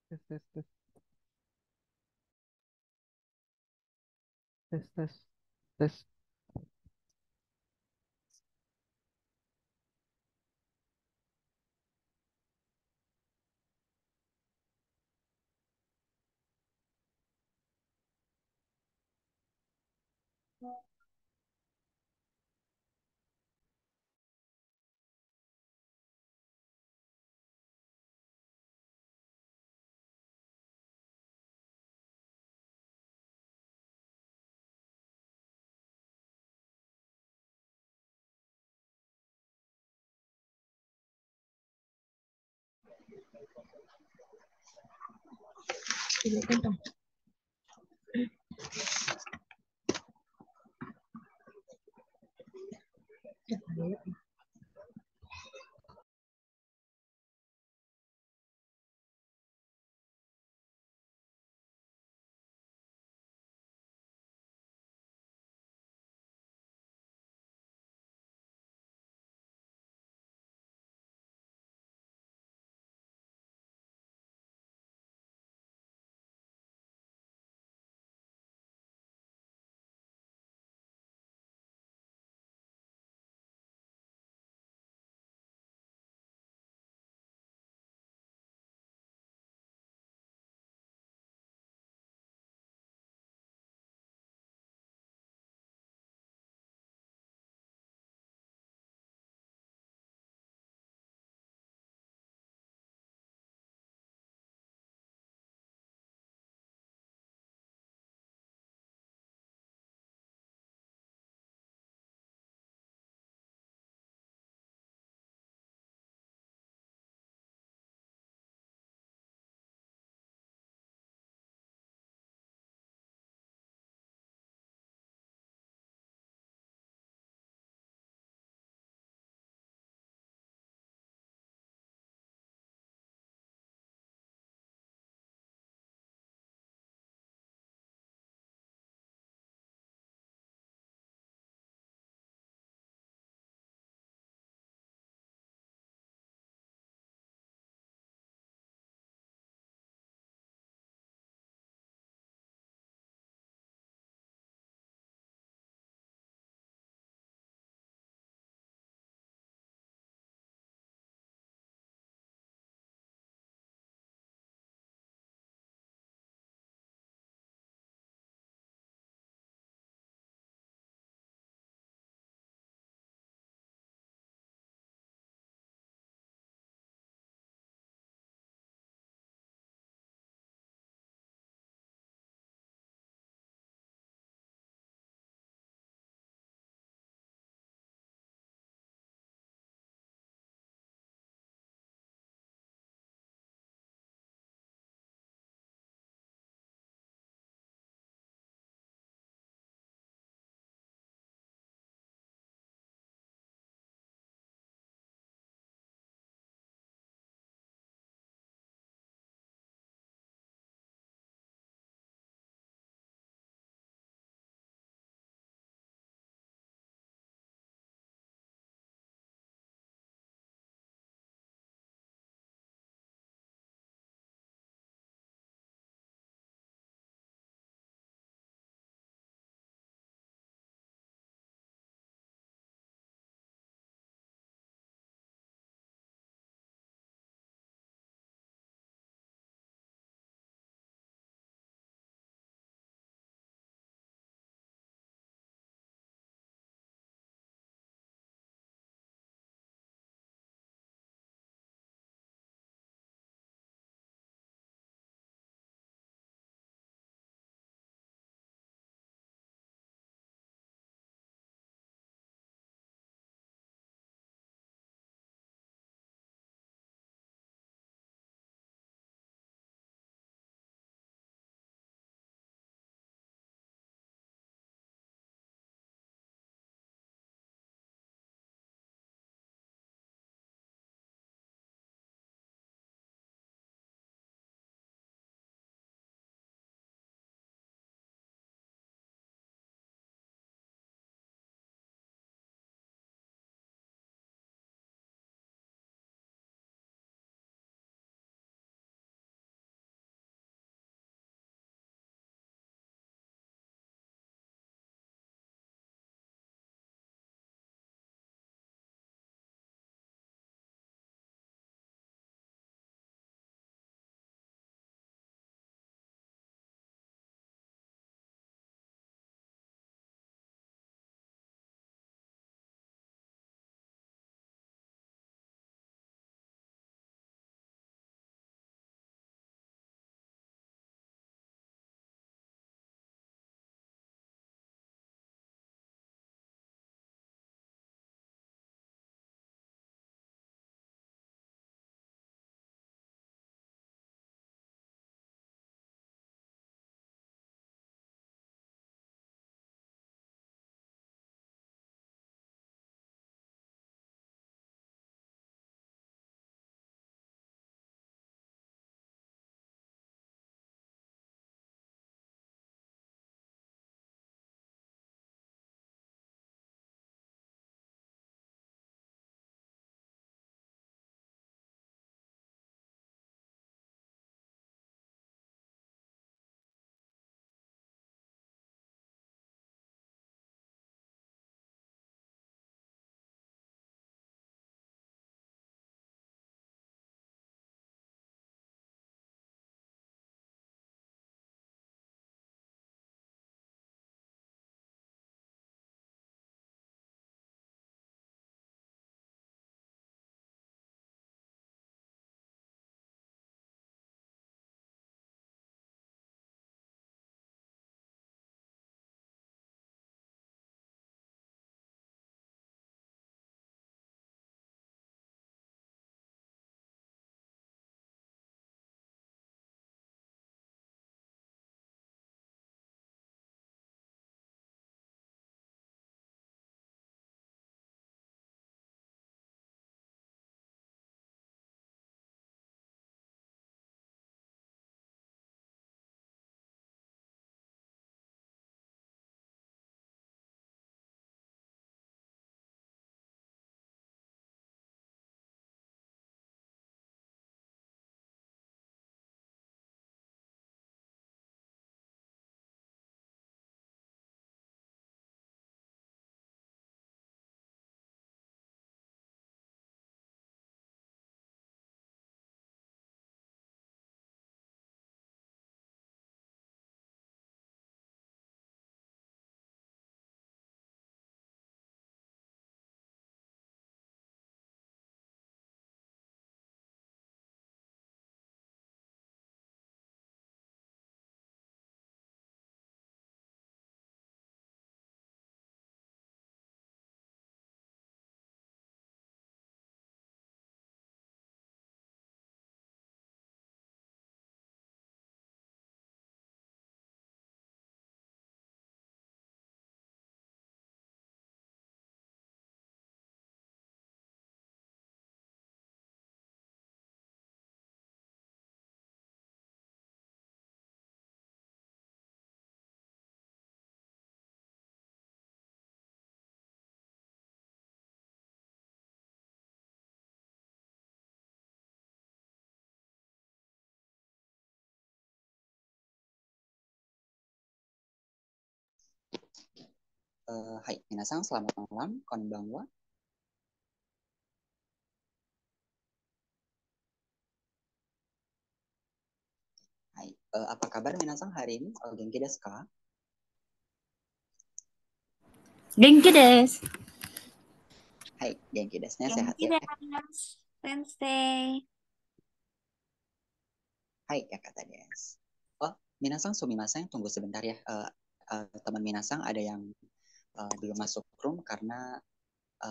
Tes tes tes tes tes tes. Hai, minasan, selamat malam, konbanwa. Hai, apa kabar minasan hari ini? Genki desu ka? Genki desu. Hai, genki desu-nya sehat Genki ya? desu. Sensei. Hai, kakak desu. Oh, minasan, sumimasen, tunggu sebentar ya. Teman minasan ada yang belum masuk room karena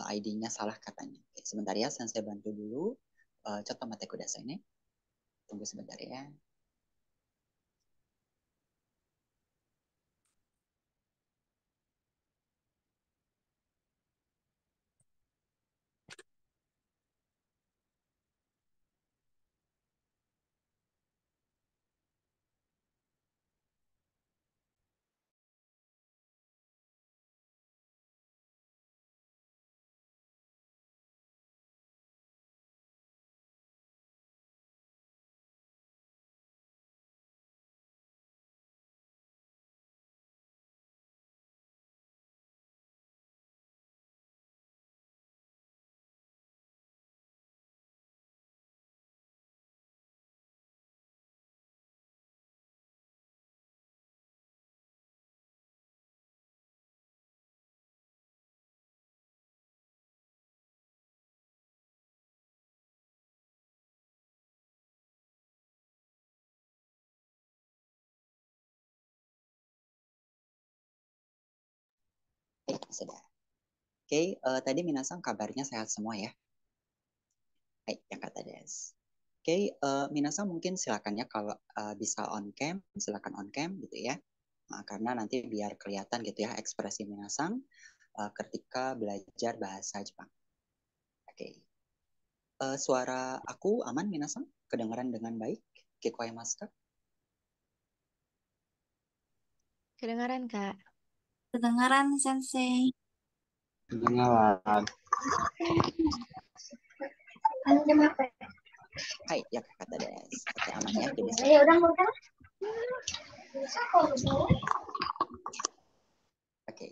ID-nya salah katanya. Oke, sebentar ya, saya bantu dulu. Coto mate kudasai ne. Tunggu sebentar ya. Sudah. Oke, tadi minasan kabarnya sehat semua ya? Hai, kakak desu. Oke, minasan mungkin silakan ya kalau bisa on cam, silakan on cam gitu ya. Nah, karena nanti biar kelihatan gitu ya ekspresi minasan ketika belajar bahasa Jepang. Oke, suara aku aman minasan? Kedengaran dengan baik? Kikoemasu ka? Kedengaran, Kak? Kedengaran, Sensei. Kedengaran. Hai, ya kakak desu. Oke, aman ya. Jadi Oke.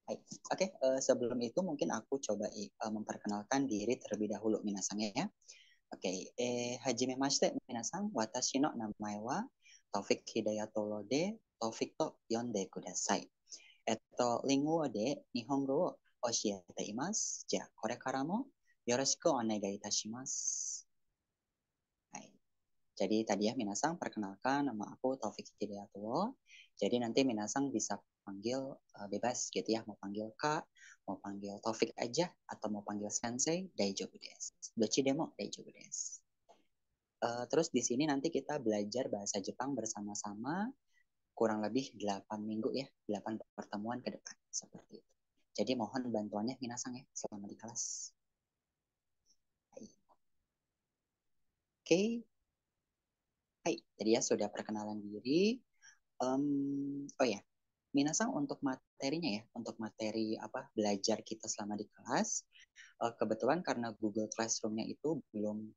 Hai. Oke, sebelum itu mungkin aku coba memperkenalkan diri terlebih dahulu minasan ya. Oke, hajimemashite minasan, watashi no namae wa Taufik Hidayatullah de Taufik to yonde kudasai. Linguo de Nihongo wo oshiete imasu. Ja, korekara mo yoroshiku onegai itashimasu. Hai. Jadi tadi ya minasan, perkenalkan nama aku Taufik Hidayatullah. Jadi nanti minasan bisa panggil bebas gitu ya, mau panggil Kak, mau panggil Taufik aja, atau mau panggil Sensei, daijoubu desu. Dochi demo daijoubu desu. Terus di sini nanti kita belajar bahasa Jepang bersama-sama kurang lebih 8 minggu ya, 8 pertemuan ke depan seperti itu. Jadi mohon bantuannya minasan ya selama di kelas. Oke, hai, jadi ya sudah perkenalan diri. Oh ya, minasan untuk materinya ya, untuk materi apa belajar kita selama di kelas, kebetulan karena Google Classroom-nya itu belum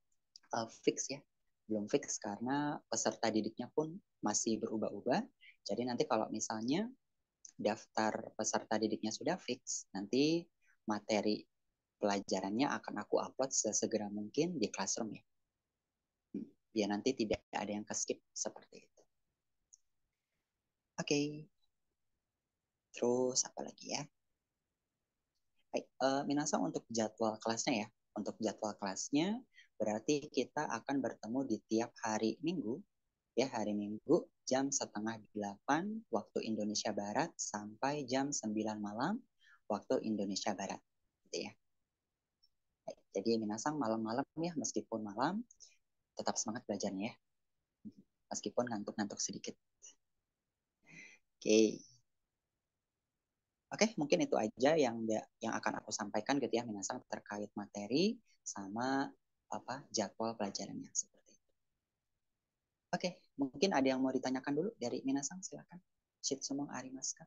fix ya, belum fix karena peserta didiknya pun masih berubah-ubah. Jadi nanti kalau misalnya daftar peserta didiknya sudah fix, nanti materi pelajarannya akan aku upload sesegera mungkin di Classroom ya. Biar nanti tidak ada yang ke-skip seperti itu. Oke. Terus apa lagi ya? Baik, minasan untuk jadwal kelasnya ya. Untuk jadwal kelasnya berarti kita akan bertemu di tiap hari Minggu ya, hari Minggu jam setengah 8 waktu Indonesia Barat sampai jam 9 malam waktu Indonesia Barat gitu ya. Baik, jadi minasan malam-malam ya, meskipun malam tetap semangat belajarnya ya. Meskipun ngantuk-ngantuk sedikit. Oke. Oke, mungkin itu aja yang akan aku sampaikan gitu ya minasan terkait materi sama apa jadwal pelajarannya seperti itu. Oke, mungkin ada yang mau ditanyakan dulu dari minasan, silakan. Shitsumon arimasu ka?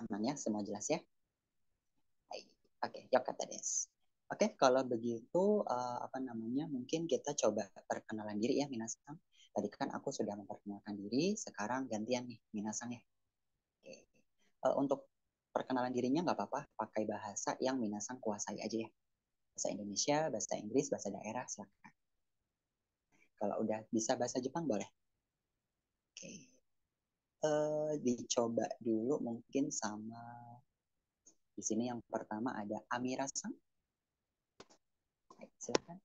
Aman ya, semua jelas ya? Oke, yokata desu. Oke, kalau begitu apa namanya? Mungkin kita coba perkenalan diri ya, Minasang. Tadi kan aku sudah memperkenalkan diri, sekarang gantian nih, Minasang ya. Oke. Untuk perkenalan dirinya nggak apa-apa, pakai bahasa yang Minasang kuasai aja ya. Bahasa Indonesia, bahasa Inggris, bahasa daerah, silakan. Kalau udah bisa bahasa Jepang boleh. Oke. Dicoba dulu mungkin sama di sini yang pertama ada Amira-san. Silakan.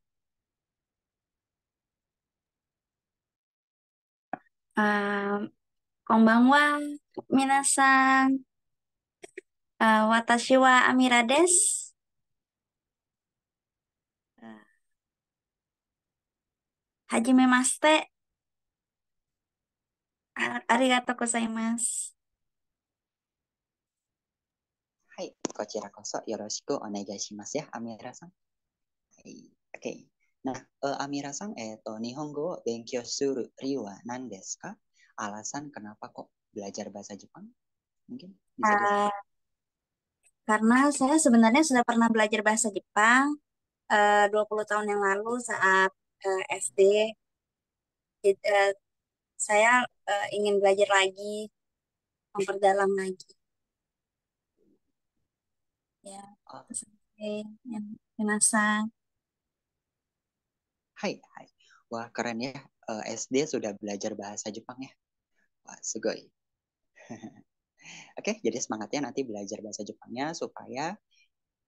Konbanwa, minasan. Watashi wa Amira desu. Hajimemashite. Arigatou gozaimasu. Hai, kochira koso yoroshiku onegaishimasu ya, Amira-san. Hai, oke. Nah, Amira-san, Nihongo wo benkyou suru ryu wa nan desu ka? Alasan kenapa kok belajar bahasa Jepang? Mungkin bisa Uh, karena saya sebenarnya sudah pernah belajar bahasa Jepang 20 tahun yang lalu saat SD. Saya ingin belajar lagi, memperdalam lagi. Ya, yang minasan. Hai, hai. Wah, keren ya. SD sudah belajar bahasa Jepang ya. Wah, sugoi. Oke, jadi semangatnya nanti belajar bahasa Jepangnya supaya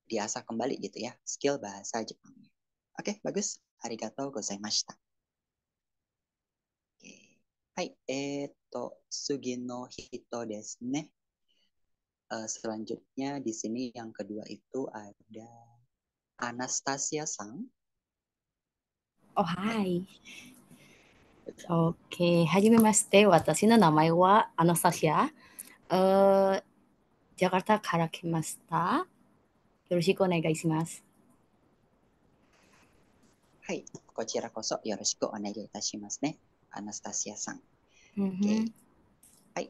diasah kembali gitu ya, skill bahasa Jepangnya. Oke, bagus. Arigatou gozaimashita. Oke. Hai, sugi no hito desu ne. Selanjutnya di sini yang kedua itu ada Anastasia-san. Oh, hai. Oke, hajimemashite. Watashi no namae wa Anastasia. Jakarta kara kimashita. Yoroshiku onegai shimasu. Hai, kochira koso yoroshiku onegai itashimasu ne, Anastasia-san. Oke. Hai,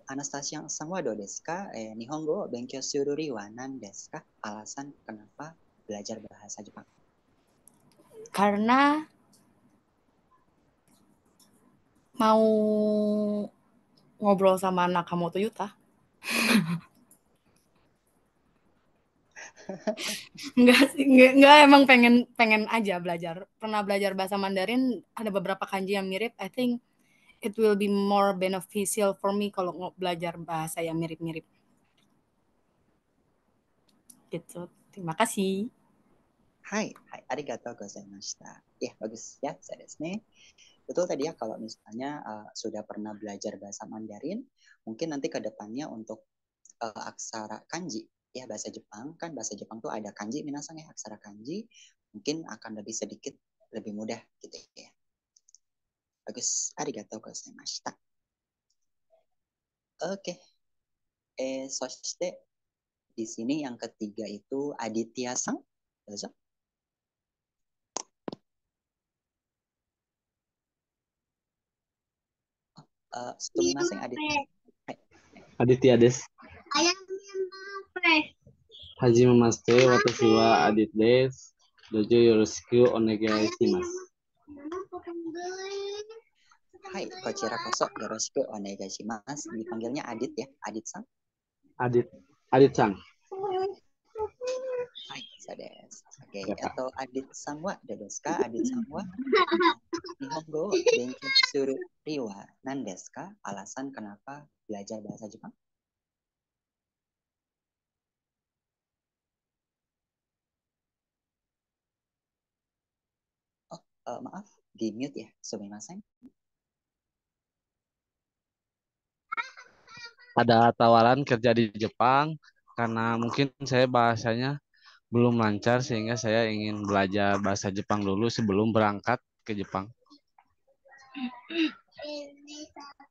Anastasia-san wa do desu ka? Nihongo wo benkyou suru ri wa nan desu ka? Alasan kenapa belajar bahasa Jepang? Karena mau ngobrol sama Nakamoto Yuta. enggak emang pengen aja belajar. Pernah belajar bahasa Mandarin, ada beberapa kanji yang mirip. I think it will be more beneficial for me kalau belajar bahasa yang mirip-mirip. Gitu. Terima kasih. Hai, arigatou gozaimashita. Ya, bagus ya, saya desu ne. Betul tadi ya, kalau misalnya sudah pernah belajar bahasa Mandarin, mungkin nanti ke depannya untuk aksara kanji, ya bahasa Jepang, kan bahasa Jepang tuh ada kanji, minasang ya, aksara kanji, mungkin akan lebih sedikit, lebih mudah gitu ya. Bagus, arigatou gozaimashita. Oke, soshite di sini yang ketiga itu Aditya-san. Dozo. Sumimasen, Aditya. Aditya desu. Hajimemashite, watashi wa Adit desu. Dojo yoroshiku onegai shimasu. Hai, kochira koso yoroshiku onegai shimasu. Dipanggilnya Adit ya, Adit-san. Adit-san. Hai, sades. Oke, atau Adit-san wa desu ka? Adit-san wa Nihongo benkyou suru ri wa nan desu ka? Alasan kenapa belajar bahasa Jepang? Maaf, di mute ya, sumimasen. Ada tawaran kerja di Jepang karena mungkin saya bahasanya belum lancar sehingga saya ingin belajar bahasa Jepang dulu sebelum berangkat ke Jepang.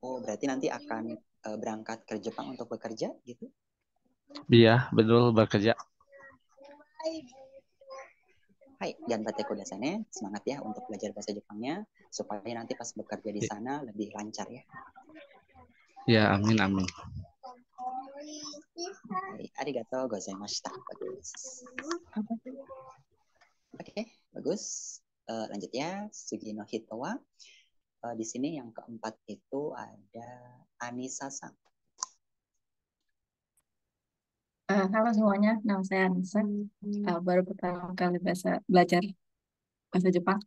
Oh, berarti nanti akan berangkat ke Jepang untuk bekerja gitu? Iya, betul bekerja. Hai, dan bate kudasane, semangat ya untuk belajar bahasa Jepangnya supaya nanti pas bekerja di sana lebih lancar ya. Ya, amin amin. Hai, arigatou gozaimashita. Bagus. Oke, bagus. Lanjut ya, Sugi no hito wa. Di sini yang keempat itu ada Anissa-san. Halo semuanya, nama saya Anissa. Baru pertama kali belajar bahasa Jepang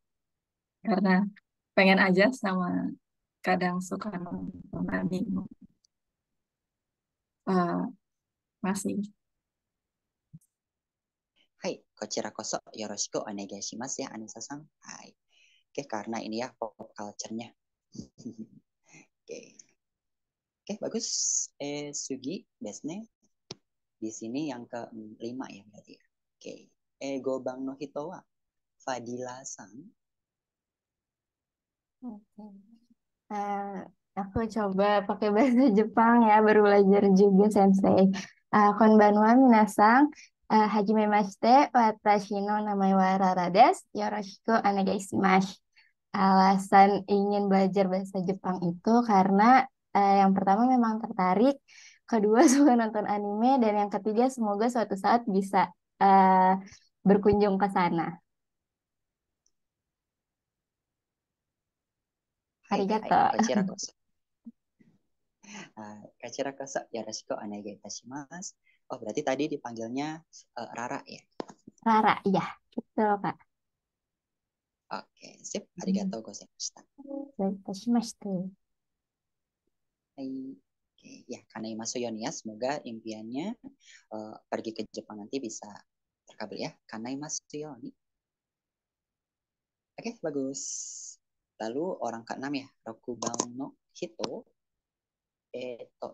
karena pengen aja sama kadang suka nonton anime. Eh, Masih. Hai, kochira koso yoroshiku onegai shimasu ya Anissa-san. Hai. Oke, karena ini ya pop culture-nya. Oke. Oke, bagus. Sugi, desu ne. Di sini yang kelima ya berarti ya. Oke. Gobang no hito wa Fadila-san. Oke. Eh, aku coba pakai bahasa Jepang ya, baru belajar juga Sensei. Konbanwa minasang, hajimemashite, watashi no namae wa Rara desu. Yoroshiku onegai shimasu. Alasan ingin belajar bahasa Jepang itu karena yang pertama memang tertarik, kedua suka nonton anime, dan yang ketiga semoga suatu saat bisa berkunjung ke sana. Hai, Arigato. kochira koso. Kochira koso yoroshiku onegai itashimasu. Oh, berarti tadi dipanggilnya Rara ya. Rara, iya, betul Kak. Oke, sip. Arigatou gozaimashita. Itashimashita. Hai. Oke, ya, kanaimasu yoni ya. Semoga impiannya pergi ke Jepang nanti bisa terkabul ya. Kanaimasu yoni. Oke, bagus. Lalu orang keenam ya, Rokubang no hito.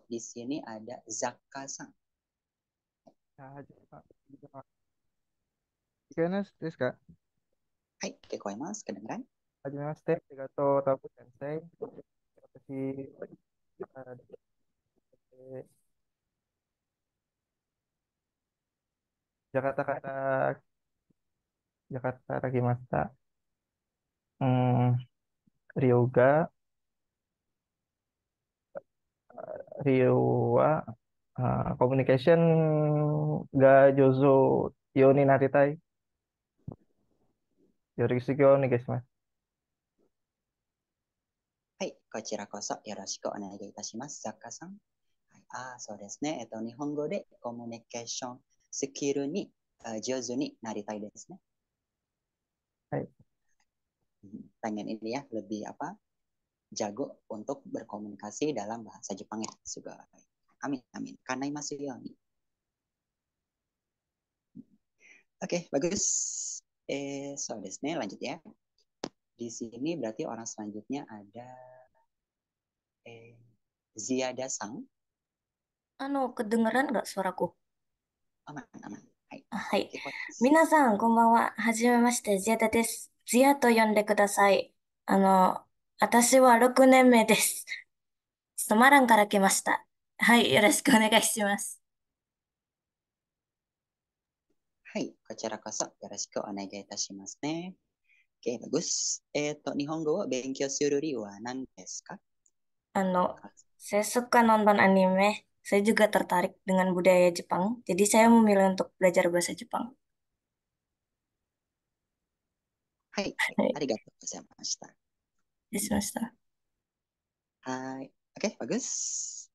Di sini ada Zakka-san. Kak. Hai, kekoimasu, kedengeran? Hajimemashite, arigatou tabu sensei. Watashi, Jakarta kata Jakarta Rakimasta. Ryuga, Ryuwa, communication ga Jozo Yoni Naritai. Yorishiki o onegaishimasu. Hai, kochira koso yoroshiku onegai itashimasu, Zakka-san. Hai, そうですね。日本語でコミュニケーションスキルに上手になりたいですね。Hai. Pengen ini ya, lebih jago untuk berkomunikasi dalam bahasa Jepang ya. Suga. Amin, amin. Kanaimasu yoni. Oke, bagus. So desu ne, lanjut ya. Di sini berarti orang selanjutnya ada Ziada-san. Kedengeran nggak suaraku? Aman, aman. Hai. はい。 Kekoimasu. 皆さん、こんばんは。はじめまして、ジアタです。ジアと呼んでください。私は6年目です。ソマランから来ました。はい、よろしくお願いします。はい、こちらこそよろしくお願いいたしますね。Oke, bagus. 日本語を勉強する理由は何ですか? Saya suka nonton anime. Saya juga tertarik dengan budaya Jepang. Jadi saya memilih untuk belajar bahasa Jepang. はい、はい、ありがとうございました。失礼しました。はい。Oke, bagus.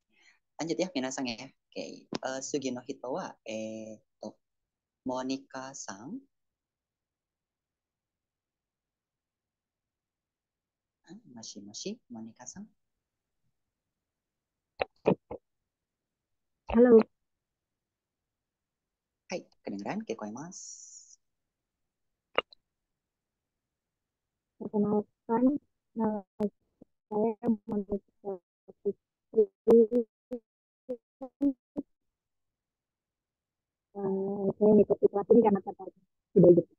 Lanjut ya, minasan ya. Oke, Sugi no hito wa, Monica-san. Masih, Monica-san. Halo, Hai, kedengeran? Kekoimasu. perkenalkan nama saya Monica Fitri. Saya mengikuti kelas ini karena tertarik budaya Jepang.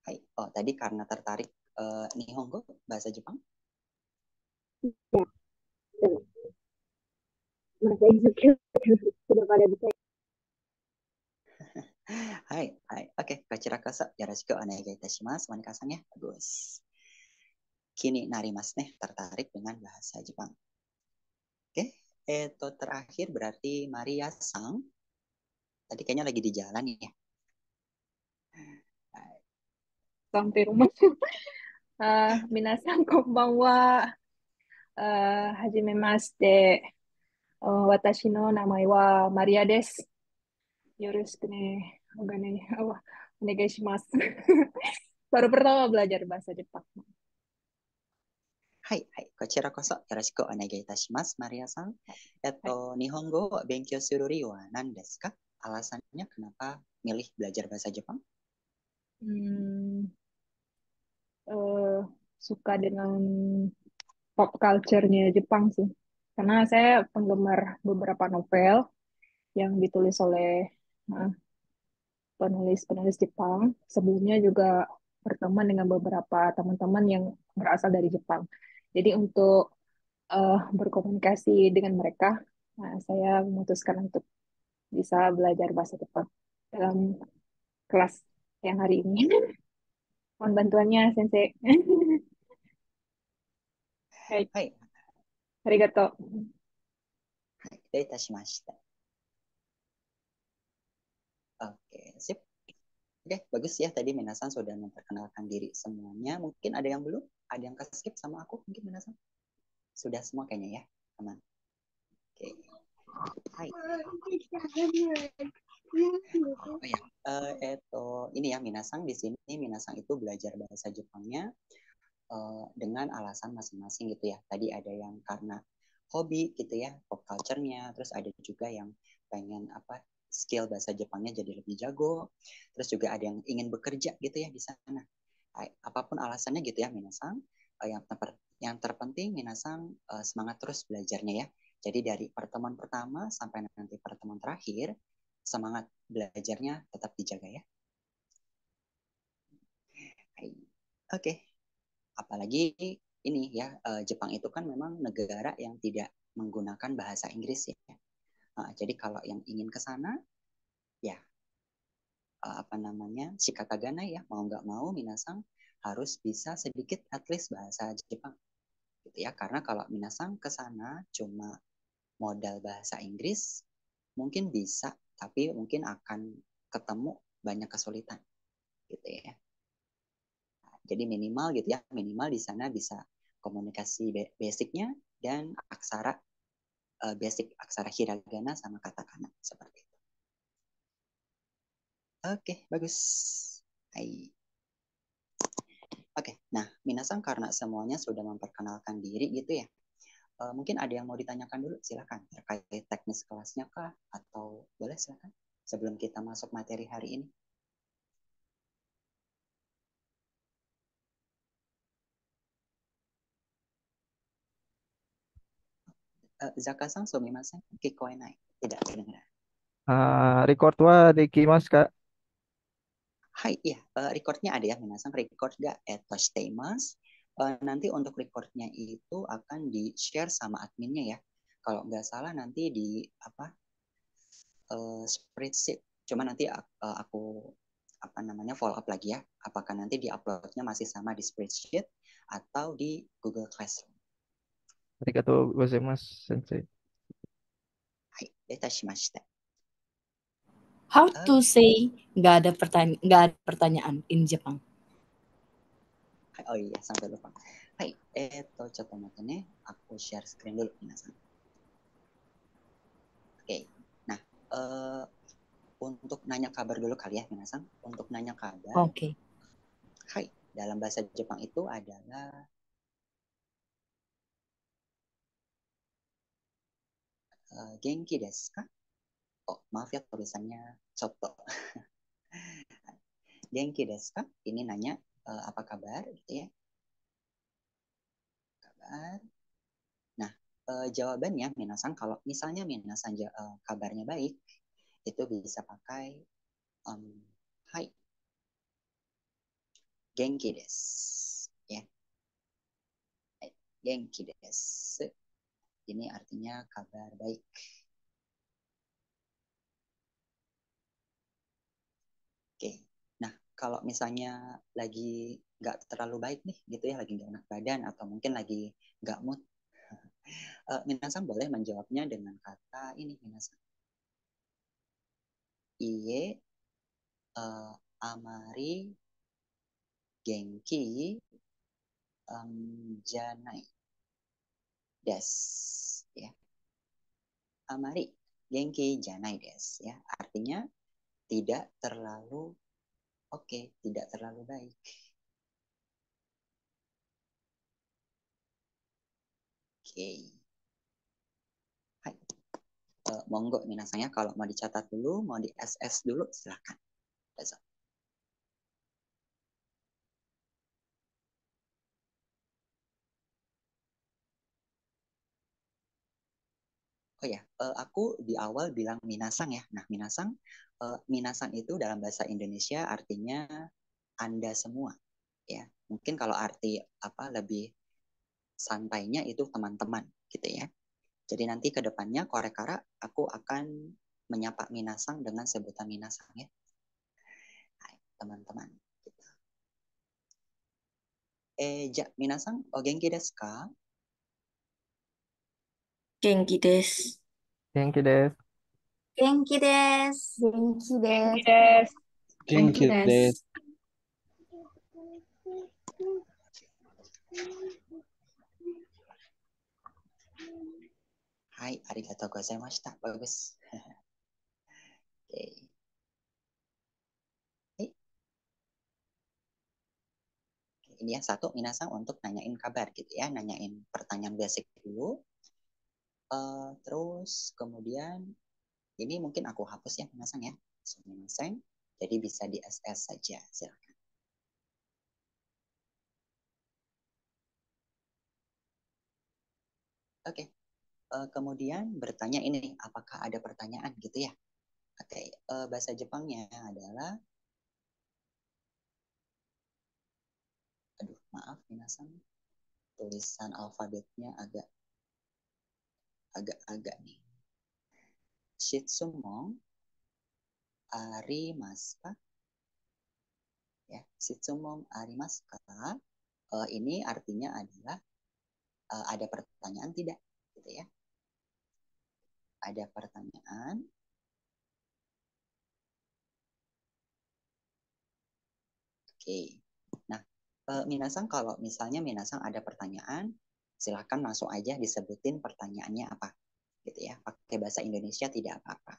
Hai, oh tadi karena tertarik Nihongo, bahasa Jepang. Ya, betul. Merasa insecure sudah pada bisa. Hai, oke, kochira koso yoroshiku onegai itashimasu. Monica-san ya, bagus. Kini narimasu ne, tertarik dengan bahasa Jepang. Oke, terakhir berarti Maria Sang. Tadi kayaknya lagi di jalan ya. Sampai rumah. Minasan konbanwa. Hajimemashite. Watashi no namae wa Maria desu. Yoroshiku ne. Onegai shimasu. Baru pertama belajar bahasa Jepang. Hai, hai, kochira koso yoroshiku onegai itashimasu, Maria-san. Nihongo wo benkyou suru ryu wa nan desu ka? Alasannya kenapa milih belajar bahasa Jepang? Suka dengan pop culture-nya Jepang sih. Karena saya penggemar beberapa novel yang ditulis oleh penulis-penulis Jepang. Sebelumnya juga berteman dengan beberapa teman-teman yang berasal dari Jepang. Jadi untuk berkomunikasi dengan mereka, saya memutuskan untuk bisa belajar bahasa Jepang dalam kelas yang hari ini. Mohon bantuannya, Sensei. Hai, はい、ありがとう。失礼いたしました。Oke, sip. Oke, bagus ya tadi Minasan sudah memperkenalkan diri semuanya. Mungkin ada yang belum? Ada yang skip sama aku mungkin Minasan? Sudah semua kayaknya ya, teman. Oke. Hai. Oh ya, ini ya Minasang di sini Minasang itu belajar bahasa Jepangnya dengan alasan masing-masing gitu ya. Tadi ada yang karena hobi gitu ya, pop culture-nya, terus ada juga yang pengen skill bahasa Jepangnya jadi lebih jago, terus juga ada yang ingin bekerja gitu ya di sana. Apapun alasannya gitu ya Minasang, yang terpenting Minasang semangat terus belajarnya ya. Jadi dari pertemuan pertama sampai nanti pertemuan terakhir, semangat belajarnya tetap dijaga ya. Oke. Apalagi ini ya, Jepang itu kan memang negara yang tidak menggunakan bahasa Inggris ya. Jadi kalau yang ingin ke sana, ya shikatagana ya, mau nggak mau Minasang harus bisa sedikit at least bahasa Jepang. Gitu ya, karena kalau Minasang ke sana cuma modal bahasa Inggris, mungkin bisa, tapi mungkin akan ketemu banyak kesulitan. Gitu ya. Jadi minimal gitu ya, minimal di sana bisa komunikasi basicnya dan basic aksara hiragana sama katakana seperti itu. Oke, bagus. Hai. Oke, nah Minasang karena semuanya sudah memperkenalkan diri gitu ya. Mungkin ada yang mau ditanyakan dulu, silakan terkait teknis kelasnya kah? Atau boleh silakan sebelum kita masuk materi hari ini. Zaka-san, sumimasen, kikoenai. Tidak terdengar. Record wa dekimasu ka? Hai, iya, recordnya ada ya, Minasang. Record ga shiteimasu. Nanti untuk recordnya itu akan di-share sama adminnya ya. Kalau nggak salah nanti di spreadsheet. Cuma nanti aku follow up lagi ya. Apakah nanti di uploadnya masih sama di spreadsheet atau di Google Classroom. Arigatou gozaimasu, Sensei. Hai, detashimashita. How to say nggak ada pertanyaan in Jepang? Oh iya, sampai lupa. Hai, chotto ne. Aku share screen dulu, Minasan. Oke, nah untuk nanya kabar dulu kali ya, Minasan. Untuk nanya kabar. Oke. Hai, dalam bahasa Jepang itu adalah genki desu ka? Oh, maaf ya tulisannya chotto. Genki desu ka? Ini nanya apa kabar gitu ya. Kabar. Nah, jawabannya Minasan kalau misalnya Minasan kabarnya baik, itu bisa pakai hai. Genki desu. Ya. Genki desu. Ini artinya kabar baik. Oke. Nah, kalau misalnya lagi nggak terlalu baik nih, gitu ya, lagi nggak enak badan atau mungkin lagi nggak mood, Minasan boleh menjawabnya dengan kata ini, minasan. Iye, amari, genki, janai, des. Ya. Amari, genki, janai, des. Ya. Artinya tidak terlalu oke, tidak terlalu baik. Oke. Hai. Monggo minasanya kalau mau dicatat dulu, mau di SS dulu, silakan. Dozo. Oh ya, aku di awal bilang minasang ya. Nah, minasang itu dalam bahasa Indonesia artinya Anda semua. Ya, mungkin kalau arti apa lebih santainya itu teman-teman gitu ya. Jadi nanti ke depannya Korekara aku akan menyapa minasang dengan sebutan minasang ya. Hai, teman-teman. Gitu. Minasang, o genki desu ka? 元気です。元気です。元気です。元気で Oke す。deh. 元気です。Hai, arigatou gozaimashita. Bagus. Oke. Ini ya satu minasang untuk nanyain kabar gitu ya, nanyain pertanyaan basic dulu. Terus kemudian ini mungkin aku hapus ya minasang ya. Minasang. Jadi bisa di SS saja, silakan. Oke. Kemudian bertanya ini, apakah ada pertanyaan gitu ya? Oke, bahasa Jepangnya adalah, aduh maaf minasang, tulisan alfabetnya agak nih. Shitsumon arimasu ka? Ya, shitsumon arimasu ka? Ini artinya adalah ada pertanyaan tidak, gitu ya? Ada pertanyaan. Oke. Nah, minasang kalau misalnya minasang ada pertanyaan, silakan langsung aja disebutin pertanyaannya apa, gitu ya. Pakai bahasa Indonesia tidak apa-apa.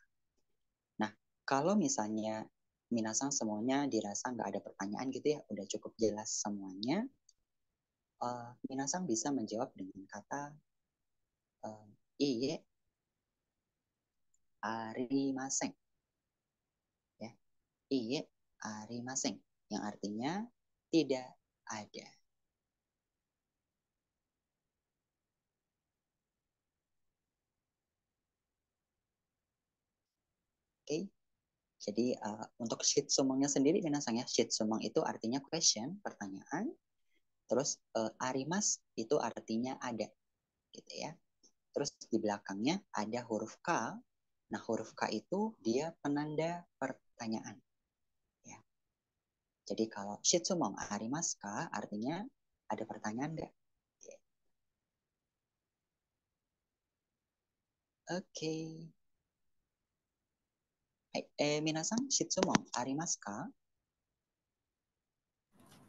Nah, kalau misalnya minasang semuanya dirasa nggak ada pertanyaan gitu ya, udah cukup jelas semuanya, minasang bisa menjawab dengan kata iye arimasen. Ya, iye arimasen, yang artinya tidak ada. Oke, jadi untuk shitsumongnya sendiri minasang ya, shitsumong itu artinya question, pertanyaan. Terus arimas itu artinya ada, gitu ya. Terus di belakangnya ada huruf K. Nah, huruf K itu dia penanda pertanyaan. Ya. Jadi kalau shitsumong arimasu ka artinya ada pertanyaan nggak? Oke. Hai, minasang shitsumong arimasu ka?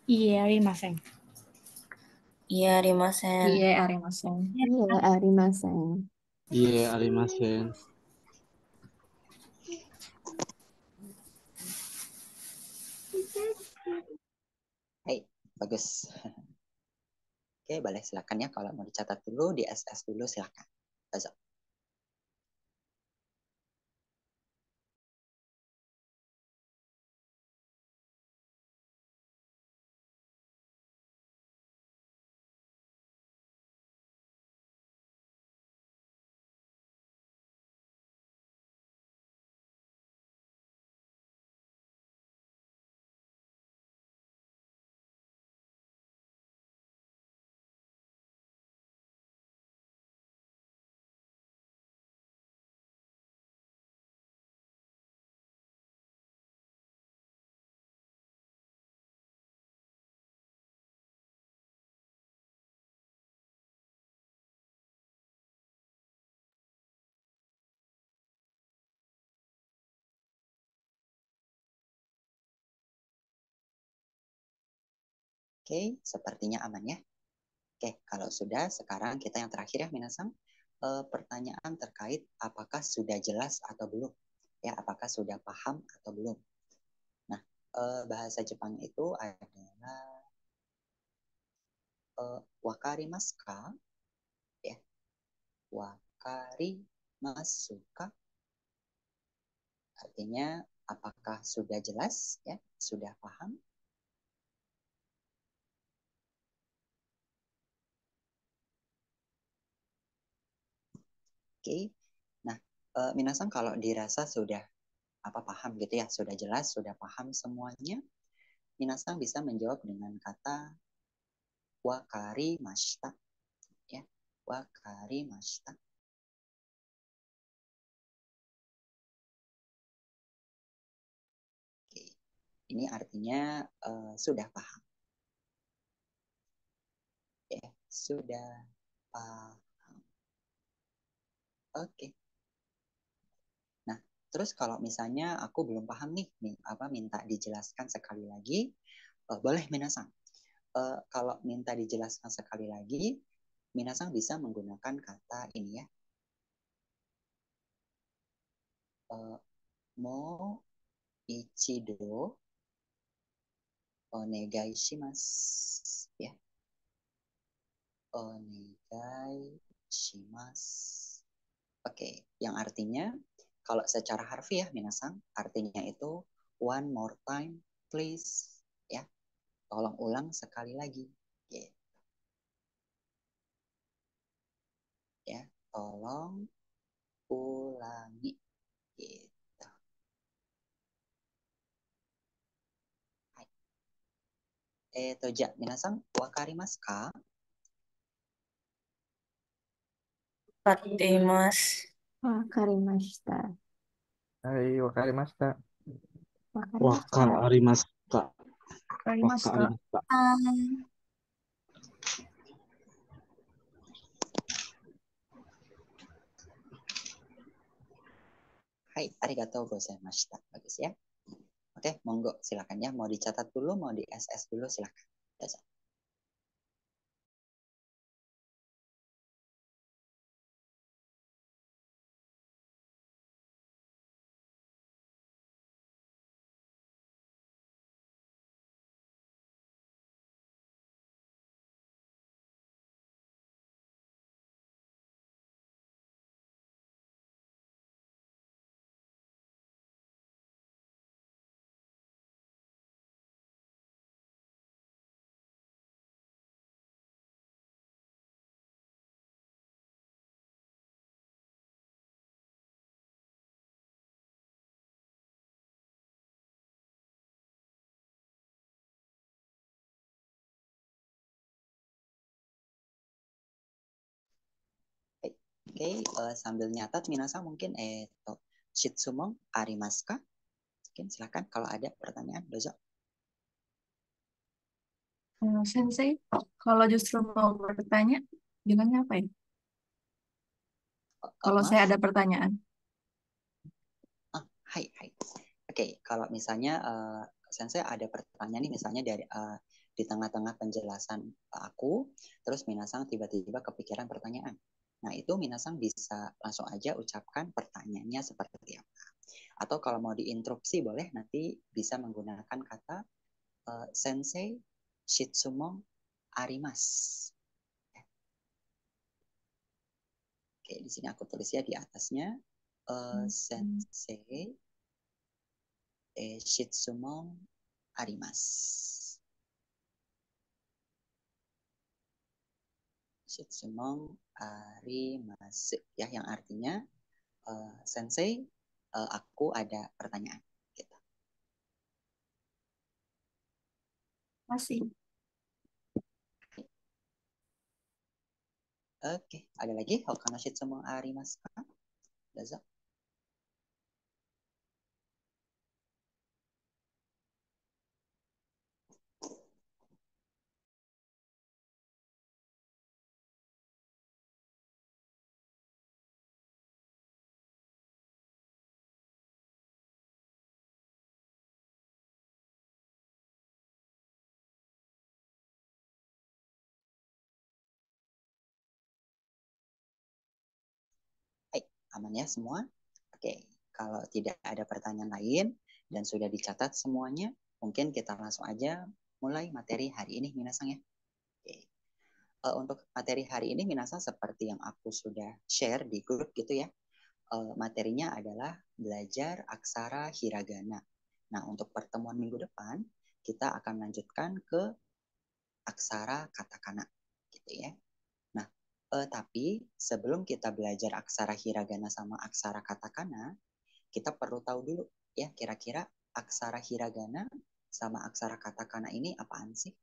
Iya, arimasen. いえ、ありません。 Iya, arimasen. いえ、ありません。いえ、ありません。Hai, bagus. Oke, boleh silakan ya kalau mau dicatat dulu, di SS dulu silakan. Dozo. Oke, sepertinya aman ya. Oke, kalau sudah, sekarang kita yang terakhir ya, Minasang. Pertanyaan terkait apakah sudah jelas atau belum. Ya, apakah sudah paham atau belum. Nah, bahasa Jepang itu adalah wakarimasu ka? Ya, wakarimasu ka? Artinya, apakah sudah jelas? Ya, sudah paham? Oke. Nah, Minasang kalau dirasa sudah paham gitu ya, sudah jelas, sudah paham semuanya, Minasang bisa menjawab dengan kata wakarimashita, ya, wakarimashita. Oke. Ini artinya sudah paham. Ya, sudah paham. Oke. Nah, terus kalau misalnya aku belum paham nih, minta dijelaskan sekali lagi, boleh Minasang. Kalau minta dijelaskan sekali lagi, Minasang bisa menggunakan kata ini ya. Mo ichido onegai shimasu. Ya. Onegai shimasu. Oke, yang artinya kalau secara harfiah Minasang, artinya itu one more time please. Ya. Tolong ulang sekali lagi. Gitu. Ya, tolong ulangi. Gitu. Toja, Minasang, wakarimasu ka? わかっています。わかりました。はい、わかりました。わかりました。 Wakarimasu ka. わかりました。 Wakarimasu ka. Um, Hai, arigatou gozaimashita. Bagus ya. Oke, monggo silakan ya. Mau dicatat dulu, mau di SS dulu silakan. Dozo. Oke, sambil nyatat Minasang mungkin shitsumon arimasu ka? Mungkin silakan kalau ada pertanyaan, Dozo. Sensei, kalau justru mau bertanya, bilangnya apa ya? Kalau saya Maaf. ada pertanyaan. Hai, hai. Oke, kalau misalnya Sensei ada pertanyaan nih, misalnya dari di tengah-tengah penjelasan aku, terus Minasang tiba-tiba kepikiran pertanyaan. Nah, itu Minasang bisa langsung aja ucapkan pertanyaannya seperti apa. Atau kalau mau diinterupsi boleh, nanti bisa menggunakan kata Sensei shitsumon arimasu. Oke, di sini aku tulis ya di atasnya. Sensei shitsumon arimasu. Shitsumon arimasu. Ya, yang artinya Sensei, aku ada pertanyaan. Gitu. Masih. Oke, ada lagi? Hokano shitsumon arimasu ka? Dozo. Aman ya semua? Oke, kalau tidak ada pertanyaan lain dan sudah dicatat semuanya, mungkin kita langsung aja mulai materi hari ini minasang ya. Oke. Untuk materi hari ini minasang seperti yang aku sudah share di grup gitu ya. Materinya adalah belajar aksara hiragana. Nah, untuk pertemuan minggu depan kita akan melanjutkan ke aksara katakana gitu ya. Nah, tapi sebelum kita belajar aksara hiragana sama aksara katakana, kita perlu tahu dulu ya kira-kira aksara hiragana sama aksara katakana ini apaan sih?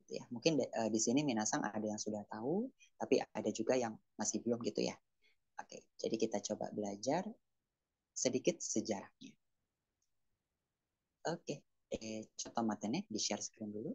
Gitu ya. Mungkin di sini minasang ada yang sudah tahu, tapi ada juga yang masih belum gitu ya. Oke, jadi kita coba belajar sedikit sejarahnya. Oke, contoh materinya di share screen dulu.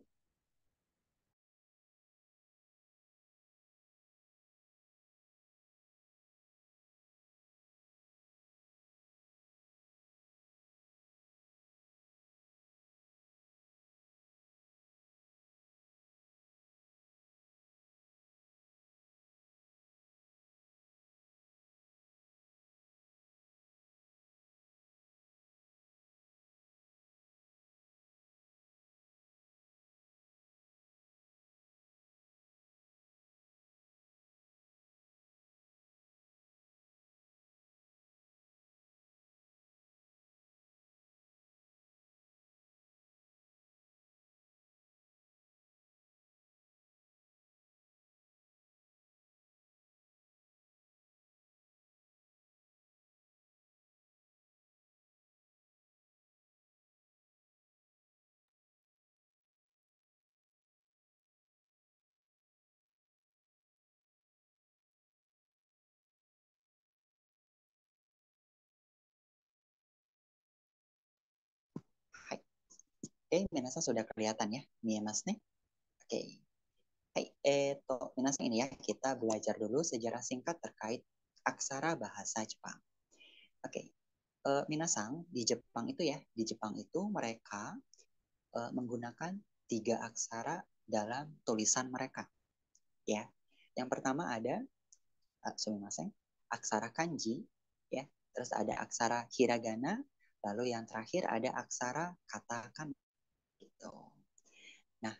Hai. Oke, minasang sudah kelihatan ya, nih. Oke. Hai, minasang ini ya, kita belajar dulu sejarah singkat terkait aksara bahasa Jepang. Oke, minasang di Jepang itu ya, di Jepang itu mereka menggunakan 3 aksara dalam tulisan mereka. Ya, yang pertama ada sumimasen, aksara kanji, ya, terus ada aksara hiragana, lalu yang terakhir ada aksara katakana. Gitu. Nah,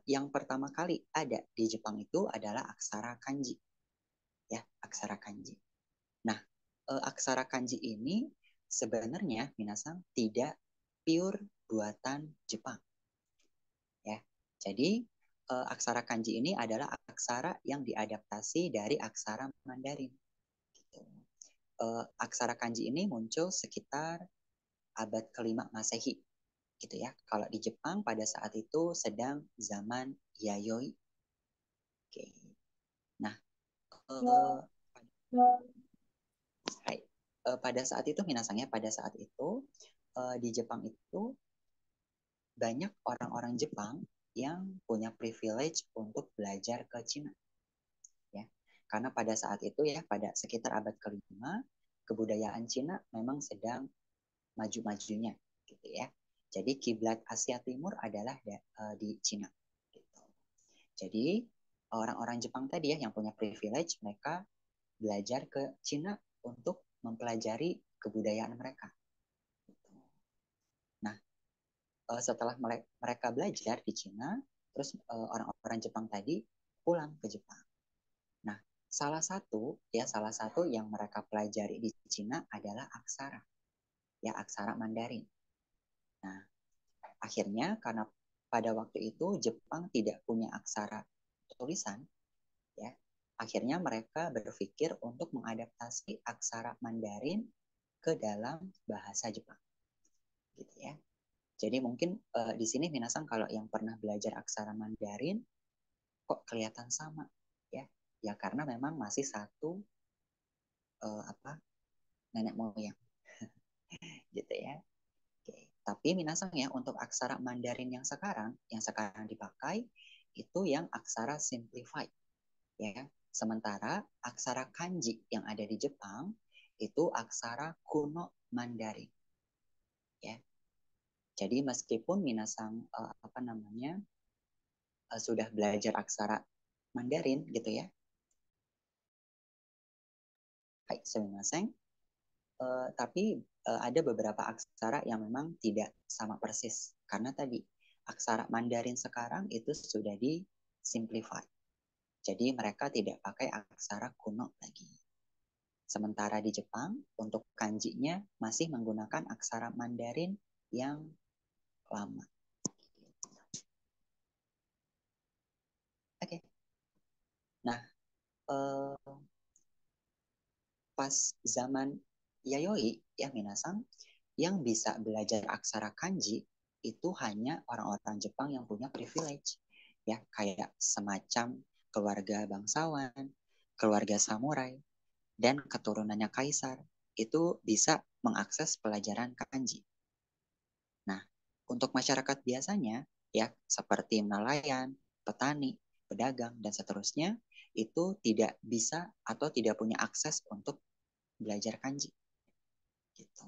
yang pertama kali ada di Jepang itu adalah aksara kanji, ya, aksara kanji. Nah, aksara kanji ini sebenarnya minasang tidak pure buatan Jepang, ya. Jadi aksara kanji ini adalah aksara yang diadaptasi dari aksara Mandarin. Gitu. Aksara kanji ini muncul sekitar abad kelima Masehi, gitu ya. Kalau di Jepang pada saat itu sedang zaman Yayoi. Oke. Nah, pada saat itu minasangnya pada saat itu di Jepang itu banyak orang-orang Jepang yang punya privilege untuk belajar ke Cina, ya. Karena pada saat itu ya pada sekitar abad kelima kebudayaan Cina memang sedang maju-majunya, gitu ya. Jadi kiblat Asia Timur adalah di Cina. Gitu. Jadi orang-orang Jepang tadi ya yang punya privilege mereka belajar ke Cina untuk mempelajari kebudayaan mereka. Nah, setelah mereka belajar di Cina, terus orang-orang Jepang tadi pulang ke Jepang. Nah, salah satu yang mereka pelajari di Cina adalah aksara, ya aksara Mandarin. Nah, akhirnya karena pada waktu itu Jepang tidak punya aksara tulisan, ya, akhirnya mereka berpikir untuk mengadaptasi aksara Mandarin ke dalam bahasa Jepang, gitu ya. Jadi mungkin di sini minasang kalau yang pernah belajar aksara Mandarin kok kelihatan sama, ya, ya karena memang masih satu nenek moyang, gitu ya. Oke. Tapi minasang ya untuk aksara Mandarin yang sekarang dipakai itu yang aksara simplified, ya. Sementara aksara kanji yang ada di Jepang itu aksara kuno Mandarin, ya. Jadi meskipun minasang sudah belajar aksara Mandarin gitu ya, Hai, sumimasen. Tapi ada beberapa aksara yang memang tidak sama persis. Karena tadi aksara Mandarin sekarang itu sudah di simplify. Jadi mereka tidak pakai aksara kuno lagi. Sementara di Jepang, untuk kanjinya masih menggunakan aksara Mandarin yang lama. Oke. Nah, pas zaman Yayoi, ya minasang, yang bisa belajar aksara kanji itu hanya orang-orang Jepang yang punya privilege. Ya, kayak semacam keluarga bangsawan, keluarga samurai, dan keturunannya kaisar. Itu bisa mengakses pelajaran kanji. Nah, untuk masyarakat biasanya, ya seperti nelayan, petani, pedagang, dan seterusnya, itu tidak bisa atau tidak punya akses untuk belajar kanji. Gitu.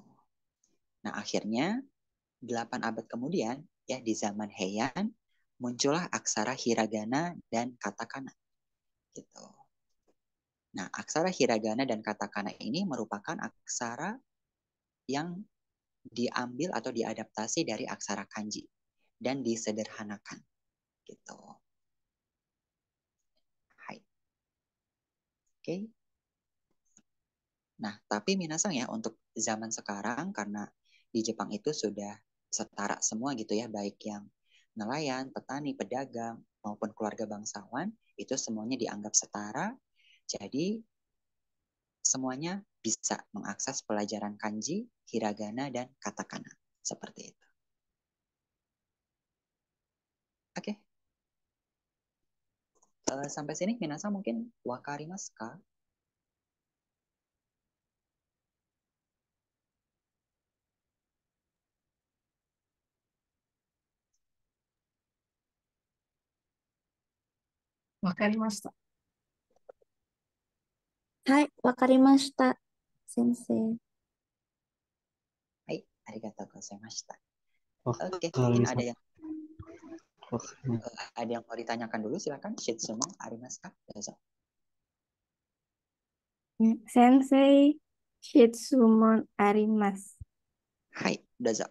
Nah, akhirnya 8 abad kemudian, ya di zaman Heian, muncullah aksara hiragana dan katakana. Gitu. Nah, aksara hiragana dan katakana ini merupakan aksara yang diambil atau diadaptasi dari aksara kanji dan disederhanakan. Gitu. Hai. Oke. Nah, tapi minasang ya untuk zaman sekarang karena di Jepang itu sudah setara semua gitu ya, baik yang nelayan, petani, pedagang maupun keluarga bangsawan itu semuanya dianggap setara. Jadi semuanya bisa mengakses pelajaran kanji, hiragana dan katakana seperti itu. Oke. Sampai sini minasang mungkin wakarimasu ka? Wakarimashita. Hai, wakarimashita, sensei. Hai, arigatou gozaimashita. Oh, Oke, kalau mungkin misal- ada yang mau ditanyakan dulu, silakan. Shitsumo arimasu ka? Dozo. Sensei, Shitsumon arimasu. Hai, dozo.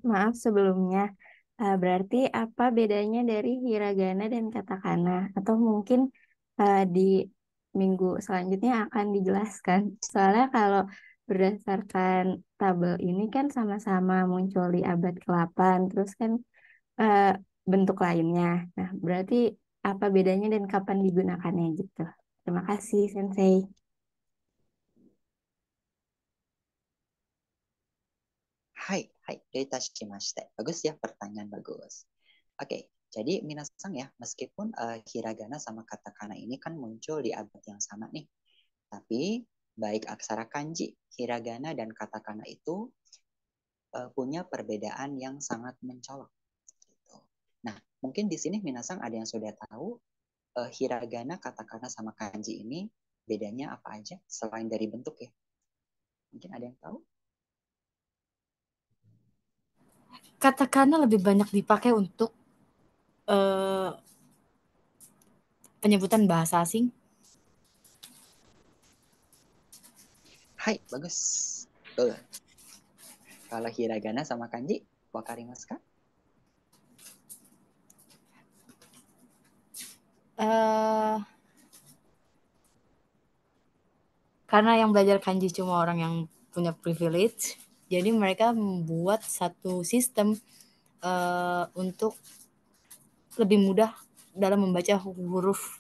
Maaf sebelumnya. Berarti apa bedanya dari hiragana dan katakana? Atau mungkin di minggu selanjutnya akan dijelaskan. Soalnya kalau berdasarkan tabel ini kan sama-sama muncul di abad ke-8, terus kan eh, bentuk lainnya. Nah, berarti apa bedanya dan kapan digunakannya gitu. Terima kasih, Sensei. Hai, hai, doitashimashite. Bagus ya, pertanyaan bagus. Oke, jadi minasang ya, meskipun hiragana sama katakana ini kan muncul di abad yang sama nih, tapi baik aksara kanji, hiragana, dan katakana itu punya perbedaan yang sangat mencolok. Gitu. Nah, mungkin di sini minasang ada yang sudah tahu hiragana, katakana, sama kanji ini bedanya apa aja selain dari bentuk ya? Mungkin ada yang tahu? Katakana lebih banyak dipakai untuk penyebutan bahasa asing. Hai, bagus. Betul. Kalau hiragana sama kanji, wakarimasu ka? Karena yang belajar kanji cuma orang yang punya privilege, jadi mereka membuat satu sistem untuk lebih mudah dalam membaca huruf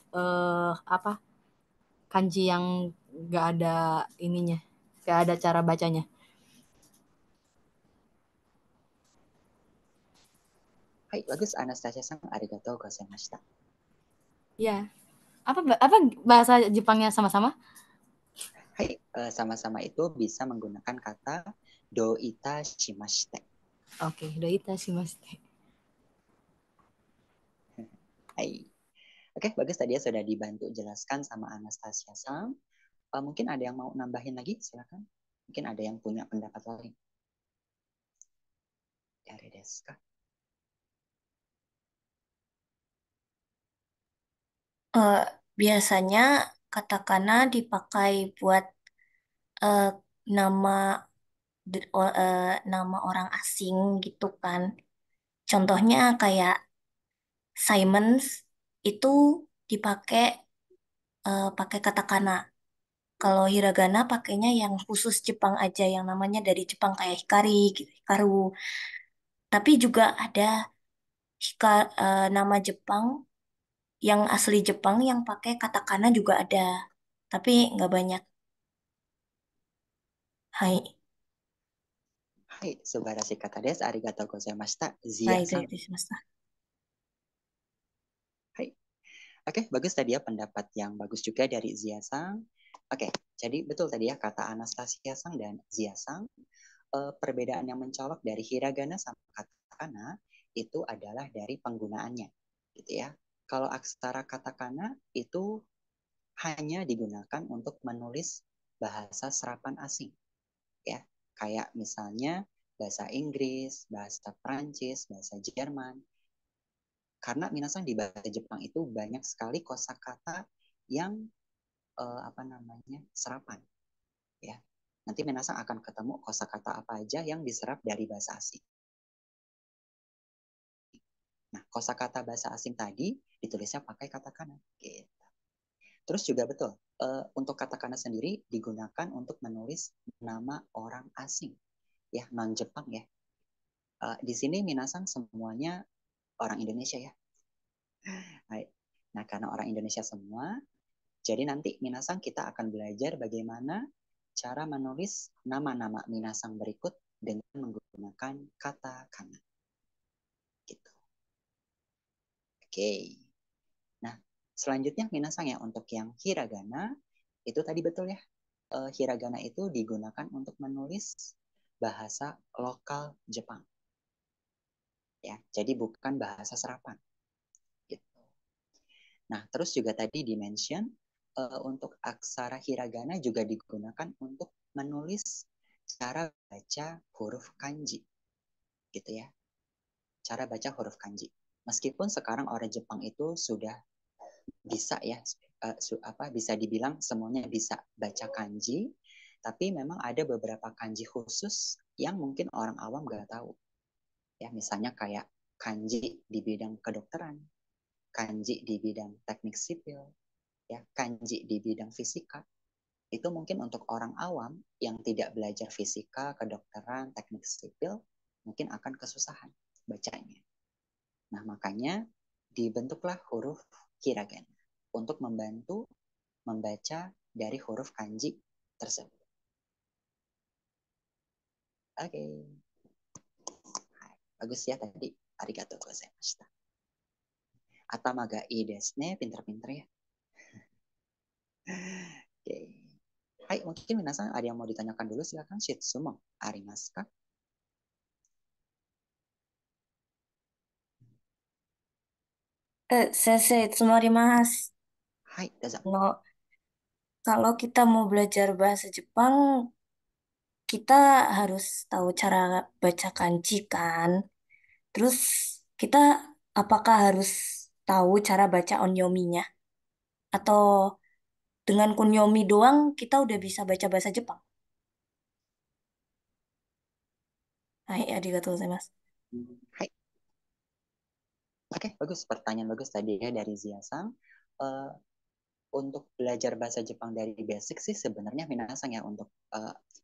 kanji yang gak ada ininya, gak ada cara bacanya. Hai, bagus Anastasia-san, arigatou gozaimashita. Ya, apa bahasa Jepangnya sama-sama? Hai, sama-sama itu bisa menggunakan kata doita shimashite. Oke, doita shimashite. Hai. Oke, bagus tadi ya sudah dibantu jelaskan sama Anastasia-san. Mungkin ada yang mau nambahin lagi, silakan. Mungkin ada yang punya pendapat lain. Dari desu ka? Biasanya katakana dipakai buat eh, nama nama orang asing gitu kan. Contohnya kayak Simons itu dipakai pakai katakana. Kalau hiragana pakainya yang khusus Jepang aja, yang namanya dari Jepang kayak Hikari, gitu, Hikaru. Tapi juga ada nama Jepang yang asli Jepang yang pakai katakana juga ada. Tapi nggak banyak. Hai, はい、素晴らしい方です。ありがとうございました。hai, Zia さん。itu semesta. はい。Oke, bagus tadi ya pendapat yang bagus juga dari Zia Sang. Oke, jadi betul tadi ya kata Anastasia Sang dan Zia Sang. Perbedaan yang mencolok dari hiragana sama katakana itu adalah dari penggunaannya, gitu ya. Kalau aksara katakana itu hanya digunakan untuk menulis bahasa serapan asing, ya. Kayak misalnya bahasa Inggris, bahasa Prancis, bahasa Jerman. Karena minasan di bahasa Jepang itu banyak sekali kosakata yang serapan, ya. Nanti minasan akan ketemu kosakata apa aja yang diserap dari bahasa asing. Nah, kosakata bahasa asing tadi ditulisnya pakai katakana. Gitu. Terus juga betul, untuk katakana sendiri digunakan untuk menulis nama orang asing, ya non Jepang ya. Di sini minasan semuanya orang Indonesia ya. Nah, karena orang Indonesia semua, jadi nanti minasan kita akan belajar bagaimana cara menulis nama-nama minasan berikut dengan menggunakan katakana. Gitu. Oke. Nah, selanjutnya minasan ya untuk yang hiragana itu tadi betul ya. Hiragana itu digunakan untuk menulis bahasa lokal Jepang. Ya, jadi bukan bahasa serapan. Gitu. Nah, terus juga tadi dimention untuk aksara hiragana juga digunakan untuk menulis cara baca huruf kanji. Gitu ya. Cara baca huruf kanji. Meskipun sekarang orang Jepang itu sudah bisa ya bisa dibilang semuanya bisa baca kanji, tapi memang ada beberapa kanji khusus yang mungkin orang awam nggak tahu. Ya, misalnya kayak kanji di bidang kedokteran, kanji di bidang teknik sipil, ya, kanji di bidang fisika. Itu mungkin untuk orang awam yang tidak belajar fisika, kedokteran, teknik sipil, mungkin akan kesusahan bacanya. Nah, makanya dibentuklah huruf hiragana untuk membantu membaca dari huruf kanji tersebut. Oke. Bagus ya tadi. Arigatou gozaimashita. Atama ga ii desu ne. Pinter-pinter ya. Oke. Hai, mungkin minasan ada yang mau ditanyakan dulu, silakan. Shitsumo arimasu ka? Sensei, tsumarimasu. Hai, dozo. Kalau kita mau belajar bahasa Jepang, kita harus tahu cara baca kanji kan. Terus kita apakah harus tahu cara baca onyomi-nya? Atau dengan kunyomi doang kita udah bisa baca bahasa Jepang? Hai, arigatou gozaimasu. Hai. Oke, bagus. Pertanyaan bagus tadi ya dari Zia-san. Untuk belajar bahasa Jepang dari basic sih sebenarnya minasang ya untuk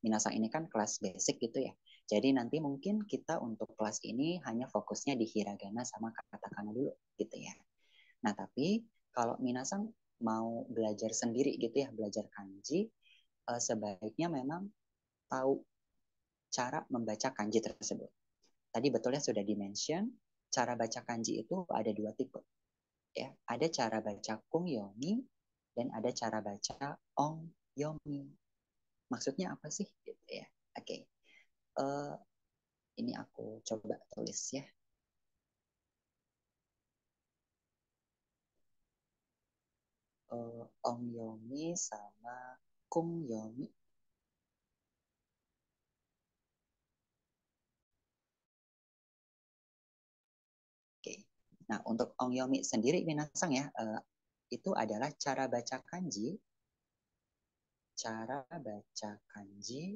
minasang ini kan kelas basic gitu ya. Jadi nanti mungkin kita untuk kelas ini hanya fokusnya di hiragana sama katakana dulu gitu ya. Nah, tapi kalau minasang mau belajar sendiri gitu ya, belajar kanji, sebaiknya memang tahu cara membaca kanji tersebut. Tadi betulnya sudah di-mention, cara baca kanji itu ada 2 tipe. Ya, ada cara baca kungyomi dan ada cara baca ongyomi. Maksudnya apa sih? Gitu ya. Oke. Ini aku coba tulis ya. Ongyomi sama kungyomi. Oke. Nah, untuk ongyomi sendiri minasang ya, itu adalah cara baca kanji cara baca kanji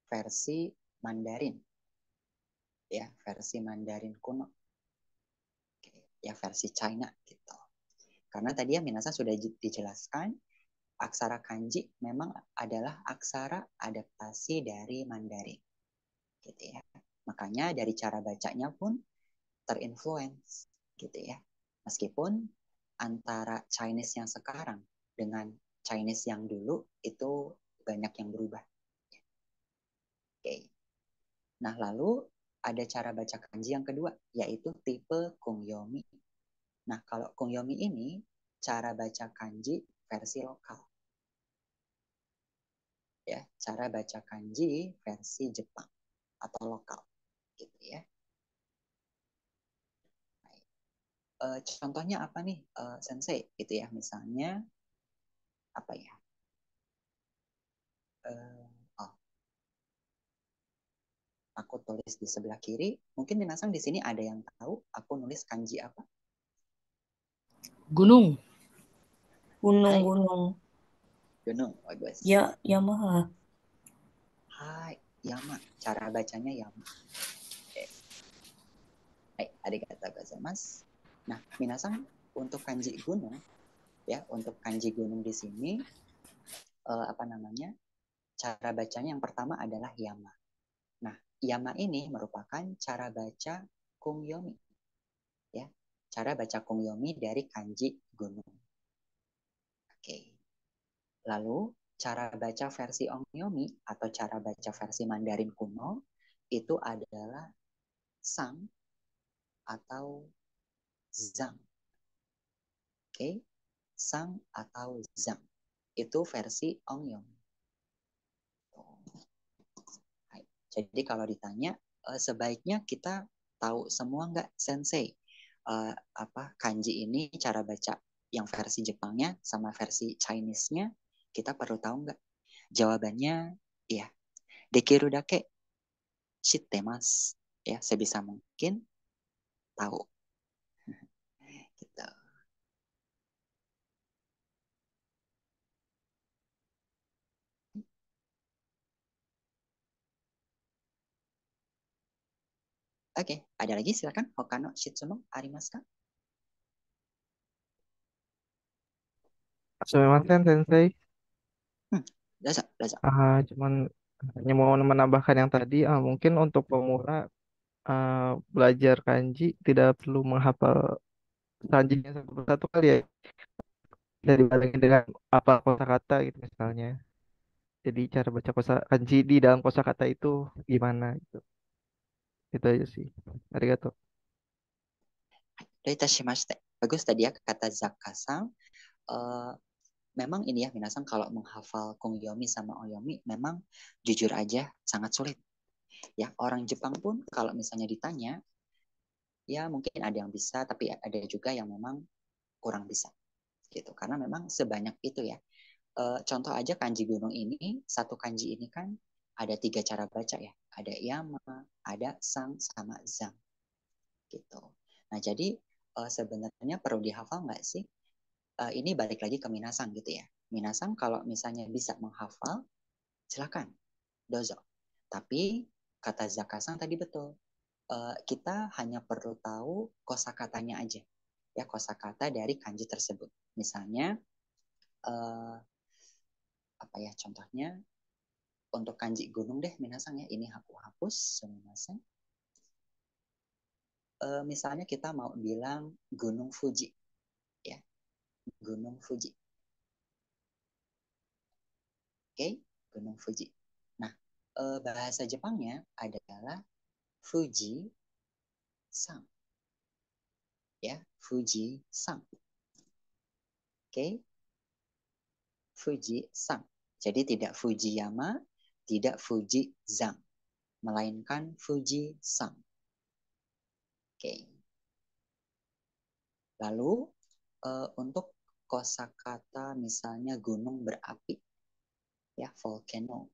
versi Mandarin. Ya, versi Mandarin kuno. Oke, ya versi China gitu. Karena tadi ya minasan sudah dijelaskan, aksara kanji memang adalah aksara adaptasi dari Mandarin. Gitu ya. Makanya dari cara bacanya pun terinfluence gitu ya. Meskipun antara Chinese yang sekarang dengan Chinese yang dulu itu banyak yang berubah. Oke. Nah, lalu ada cara baca kanji yang kedua, yaitu tipe Kungyomi. Nah, kalau Kungyomi ini cara baca kanji versi lokal. Ya, cara baca kanji versi Jepang atau lokal gitu ya. Contohnya apa nih, Sensei? Gitu ya, misalnya apa ya? Oh, aku tulis di sebelah kiri. Mungkin Minasang di sini ada yang tahu aku nulis kanji apa? Gunung. Hai, Gunung. gunung. Bagus. Ya, Yamaha. Hai, Yama. Cara bacanya Yama. Oke. Hai, arigatou gozaimasu. Nah, Minasang untuk kanji gunung, ya, untuk kanji gunung di sini, apa namanya? Cara bacanya yang pertama adalah Yama. Nah, Yama ini merupakan cara baca Kungyomi. Ya, cara baca Kungyomi dari kanji gunung. Oke. Lalu, cara baca versi Ongyomi atau cara baca versi Mandarin kuno itu adalah Sang atau Zhang. Oke, Sang atau Zhang. Itu versi Ongyomi. Jadi kalau ditanya, sebaiknya kita tahu semua nggak Sensei? Apa kanji ini cara baca yang versi Jepangnya sama versi Chinese-nya kita perlu tahu nggak? Jawabannya iya. Dekiru dake shittemasu. Ya, sebisa mungkin tahu. Gitu. Oke, ada lagi silakan. Hokano shitsumo arimasu ka? Sumimasen, Sensei. Dozo. Cuman hanya mau menambahkan yang tadi, mungkin untuk pemula belajar kanji tidak perlu menghafal kanjinya satu persatu kali ya. Bisa dibandingin dengan apa kosakata gitu misalnya. Jadi cara baca kanji di dalam kosakata itu gimana gitu. Itu aja sih. Arigato. Doitashimashite. Bagus tadi ya kata Zaka-san. Memang ini ya minasan kalau menghafal Kungyomi sama Oyomi memang jujur aja sangat sulit. Ya, orang Jepang pun kalau misalnya ditanya, ya mungkin ada yang bisa, tapi ada juga yang memang kurang bisa. Gitu. Karena memang sebanyak itu ya. Contoh aja kanji gunung ini, satu kanji ini kan ada 3 cara baca ya. Ada Yama, ada Sang, sama Zang. Gitu. Nah, jadi sebenarnya perlu dihafal nggak sih? Ini balik lagi ke Minasang gitu ya. Minasang kalau misalnya bisa menghafal, silakan, dozo. Tapi kata Zaka-san tadi betul. Kita hanya perlu tahu kosakatanya aja. Ya, kosakata dari kanji tersebut. Misalnya, apa ya contohnya? Untuk kanji gunung deh, Minasang ya. Ini aku hapus, Minasang. Misalnya kita mau bilang Gunung Fuji. Ya, Gunung Fuji. Oke, Gunung Fuji. Nah, bahasa Jepangnya adalah Fuji-san. Ya, Fuji-san. Oke, Fuji-san. Jadi tidak Fujiyama, tidak Fuji-zang, melainkan Fuji-san. Oke. Lalu untuk kosakata misalnya gunung berapi, ya volcano,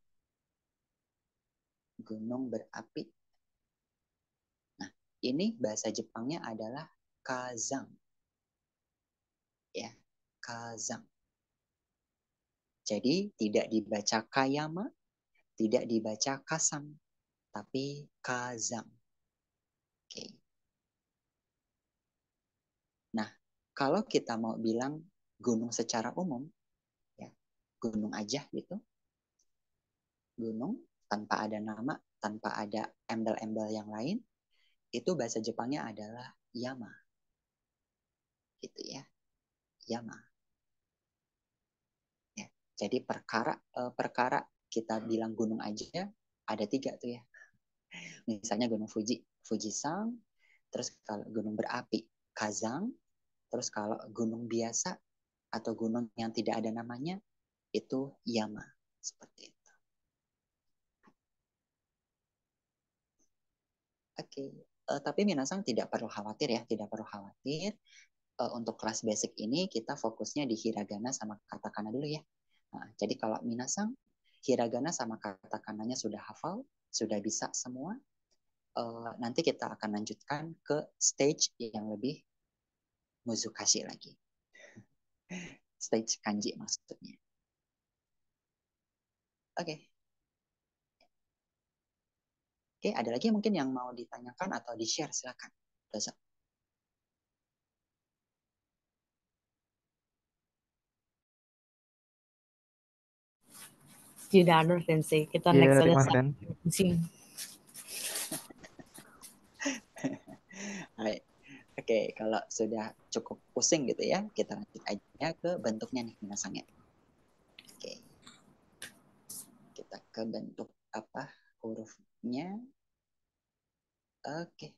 gunung berapi. Nah, ini bahasa Jepangnya adalah kazang. Ya, kazang. Jadi tidak dibaca kayama, tidak dibaca kasam, tapi kazam. Oke. Nah, kalau kita mau bilang gunung secara umum, ya, gunung aja gitu, gunung tanpa ada nama, tanpa ada embel-embel yang lain, itu bahasa Jepangnya adalah yama. Gitu ya, yama. Ya, jadi perkara kita bilang gunung aja ada 3 tuh ya. Misalnya gunung Fuji, Fujisan, terus kalau gunung berapi, Kazang, terus kalau gunung biasa atau gunung yang tidak ada namanya itu yama, seperti itu. Oke, tapi minasang tidak perlu khawatir ya, tidak perlu khawatir. Untuk kelas basic ini kita fokusnya di hiragana sama katakana dulu ya. Nah, jadi kalau minasang hiragana sama katakananya sudah hafal, sudah bisa semua, nanti kita akan lanjutkan ke stage yang lebih muzukashi lagi. Stage kanji maksudnya. Oke. Oke, ada lagi mungkin yang mau ditanyakan atau di-share, silakan. Dosa. Tidak ada sensei. Kita Iya, next aja terima sampai kasih. pusing. Baik. Oke, kalau sudah cukup pusing gitu ya, kita lanjut aja ke bentuknya nih minasangnya. Oke. Kita ke bentuk apa hurufnya. Oke.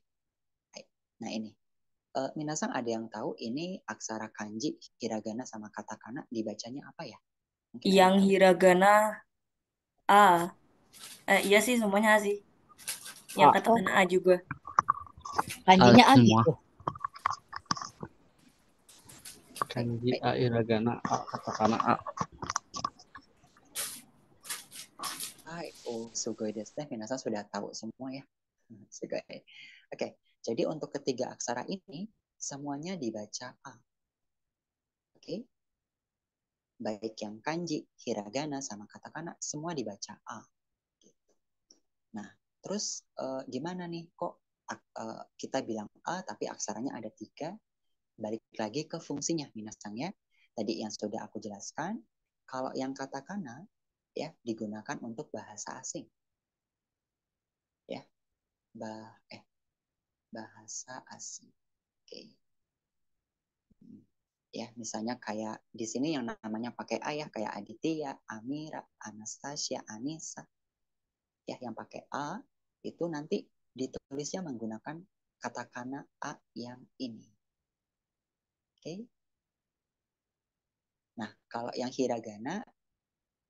Nah ini. Minasang ada yang tahu ini aksara kanji, hiragana sama katakana dibacanya apa ya? Mungkin ada Yang yang tahu? hiragana A. Iya sih semuanya A sih. Yang A. katakana A juga. Kanjinya A semua. gitu. Kanji A, hiragana A, katakana A. Hai, sugoi desu ne. Minasang sudah tahu semua ya. Sugoi. Oke, jadi untuk ketiga aksara ini semuanya dibaca A. Oke. Baik yang kanji, hiragana sama katakana semua dibaca A. Gitu. Nah, terus gimana nih kok kita bilang A tapi aksaranya ada 3? Balik lagi ke fungsinya minasang ya. Tadi yang sudah aku jelaskan, kalau yang katakana ya digunakan untuk bahasa asing. Ya. Bahasa asing. Oke. Ya, misalnya kayak di sini yang namanya pakai A ya, kayak Aditya, Amira, Anastasia, Anissa. Ya, yang pakai A itu nanti ditulisnya menggunakan katakana A yang ini. Oke. Nah, kalau yang hiragana